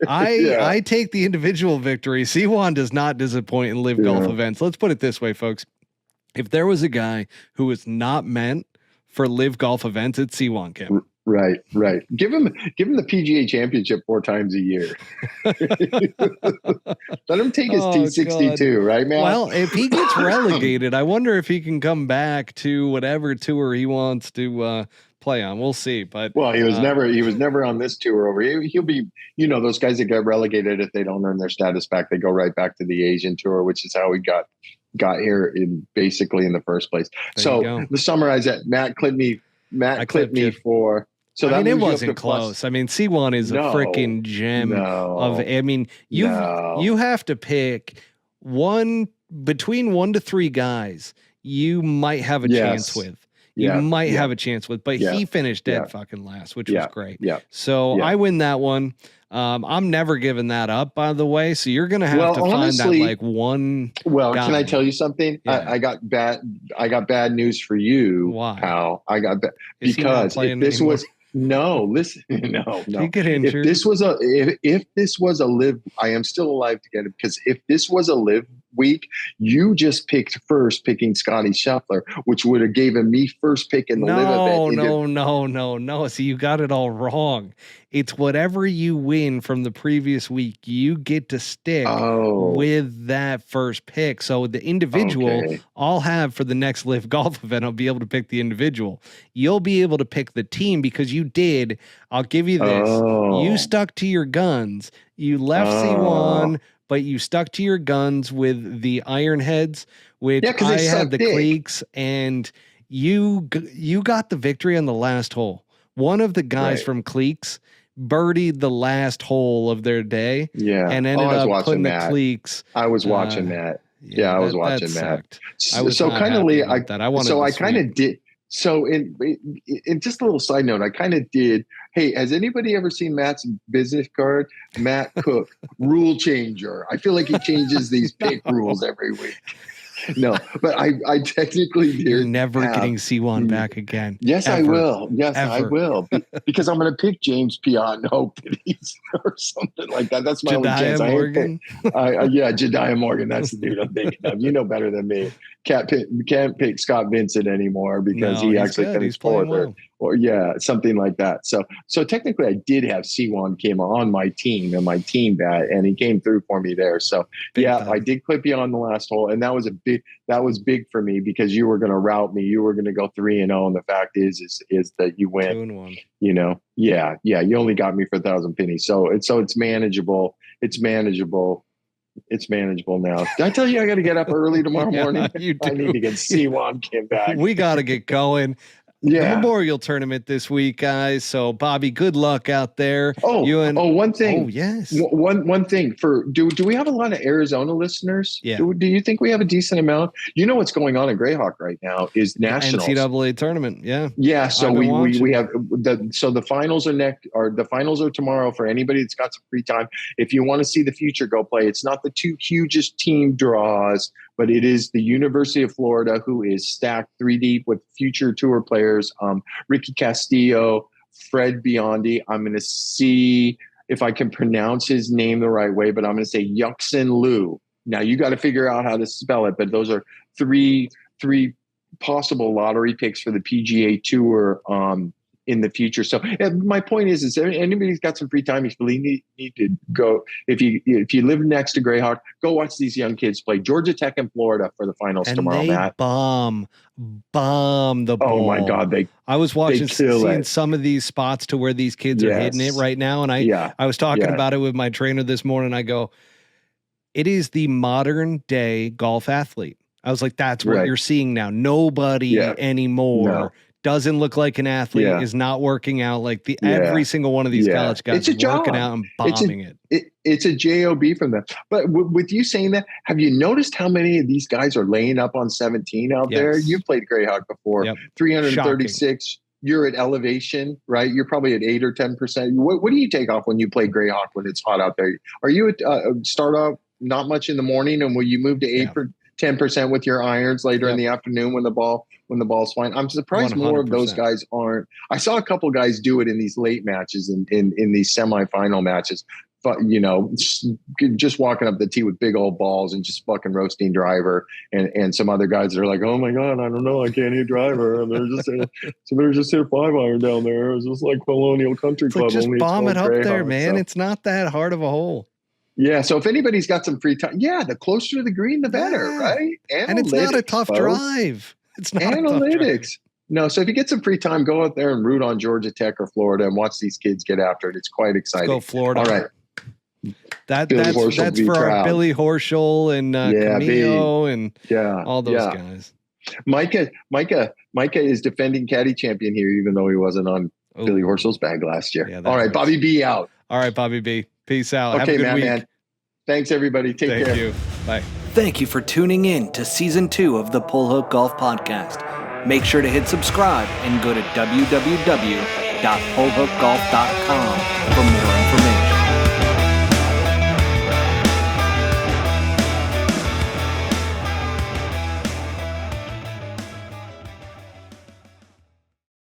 I take the individual victory. C1 does not disappoint in LIV golf events. Let's put it this way, folks. If there was a guy who was not meant for LIV golf events, it's C1 Kim. Right. Give him the PGA Championship 4 times a year. Let him take his T62, right, man? Well, if he gets relegated, I wonder if he can come back to whatever tour he wants to play on. We'll see. But he was never on this tour over here. He'll be, those guys that get relegated if they don't earn their status back, they go right back to the Asian tour, which is how we got here basically in the first place. So to summarize that, Matt clipped me for. So I mean, it wasn't close. I mean, C1 is a freaking gem of. I mean, you have to pick between 1 to 3 guys. You might have a chance with. You might have a chance with, but he finished dead fucking last, which was great. Yeah. So I win that one. I'm never giving that up, by the way. So you're gonna have to find that like one. Well, can I tell you something? Yeah. I got bad news for you. Why? Pal. I got bad because if this was. No, listen, no. You get injured. If this was a LIV, I am still alive to get it because if this was a LIV week. You just picked first, picking Scotty Scheffler, which would have given me first pick in the live event. No. See, you got it all wrong. It's whatever you win from the previous week, you get to stick with that first pick. So the individual I'll have for the next LIV Golf event, I'll be able to pick the individual. You'll be able to pick the team because you did. I'll give you this. You stuck to your guns. You left C1, but you stuck to your guns with the iron heads, which I had the cleeks, and you got the victory on the last hole. One of the guys from Cleeks birdied the last hole of their day and ended up putting the cleeks. I was watching that. Yeah, I was watching that. I was so kind of I did. So in just a little side note, I kind of did. Hey, has anybody ever seen Matt's business card? Matt Cook, rule changer. I feel like he changes these pick rules every week. No, but I technically did. You're never getting C1 back again. Yes, ever. I will. Yes, I will. Because I'm going to pick James Piot and hope that he's or something like that. That's my only chance. Morgan? Jediah Morgan. That's the dude I'm thinking of. You know better than me. Can't pick Scott Vincent anymore because he actually finished fourth or something like that. So technically I did have C1 came on my team and my team bat, and he came through for me there. So I did clip you on the last hole, and that was big for me because you were going to route me. You were going to go 3-0, and the fact is that you win. 2-1. You know, you only got me for 1,000 pennies. So it's manageable. It's manageable now. Did I tell you I got to get up early tomorrow morning? You do. I need to get C1 Kim back. We got to get going. The Memorial Tournament this week, guys. So, Bobby, good luck out there. One thing. Oh, yes. One thing for do we have a lot of Arizona listeners? Yeah. Do you think we have a decent amount? You know what's going on in Greyhawk right now is nationals. NCAA tournament. Yeah. Yeah. So we have the finals the finals are tomorrow for anybody that's got some free time. If you want to see the future go play, it's not the two hugest team draws, but it is the University of Florida, who is stacked 3 deep with future tour players. Ricky Castillo, Fred Biondi. I'm going to see if I can pronounce his name the right way, but I'm going to say Yuxin Liu. Now you got to figure out how to spell it, but those are three possible lottery picks for the PGA Tour in the future. So my point is if anybody's got some free time, you really need to go. If you live next to Greyhawk, go watch these young kids play. Georgia Tech and Florida for the finals tomorrow, Matt. Bomb the ball. Oh my God. I was seeing some of these spots to where these kids are hitting it right now. And I was talking about it with my trainer this morning. I go, it is the modern day golf athlete. I was like, that's what you're seeing now. Nobody anymore doesn't look like an athlete, is not working out. Like every single one of these college guys is working out and bombing it. It's a job from them. But with you saying that, have you noticed how many of these guys are laying up on 17 out there? You've played Greyhawk before. 336. Shocking. You're at elevation, right? You're probably at 8 or 10%. What do you take off when you play Greyhawk when it's hot out there? Are you at start off not much in the morning, and will you move to 8 for 10% with your irons later in the afternoon when the ball's flying? I'm surprised 100%. More of those guys aren't. I saw a couple guys do it in these late matches in these semifinal matches. But, just walking up the tee with big old balls and just fucking roasting driver, and some other guys that are like, oh my God, I don't know, I can't hit driver. And they're just hit a 5-iron down there. It's just like Colonial Country Club. Just bomb it up there, man. So. It's not that hard of a hole. Yeah, so if anybody's got some free time, the closer to the green, the better, right? And it's not a tough drive. It's not analytics. No, so if you get some free time, go out there and root on Georgia Tech or Florida and watch these kids get after it. It's quite exciting. Let's go Florida. All right. That's for our Billy Horschel and Camilo and all those guys. Micah is defending caddy champion here, even though he wasn't on Billy Horschel's bag last year. All right, Bobby B out. All right, Bobby B. Peace out. Okay, have a good week. Man. Thanks, everybody. Take care. Thank you. Bye. Thank you for tuning in to Season 2 of the Pull Hook Golf Podcast. Make sure to hit subscribe and go to www.pullhookgolf.com for more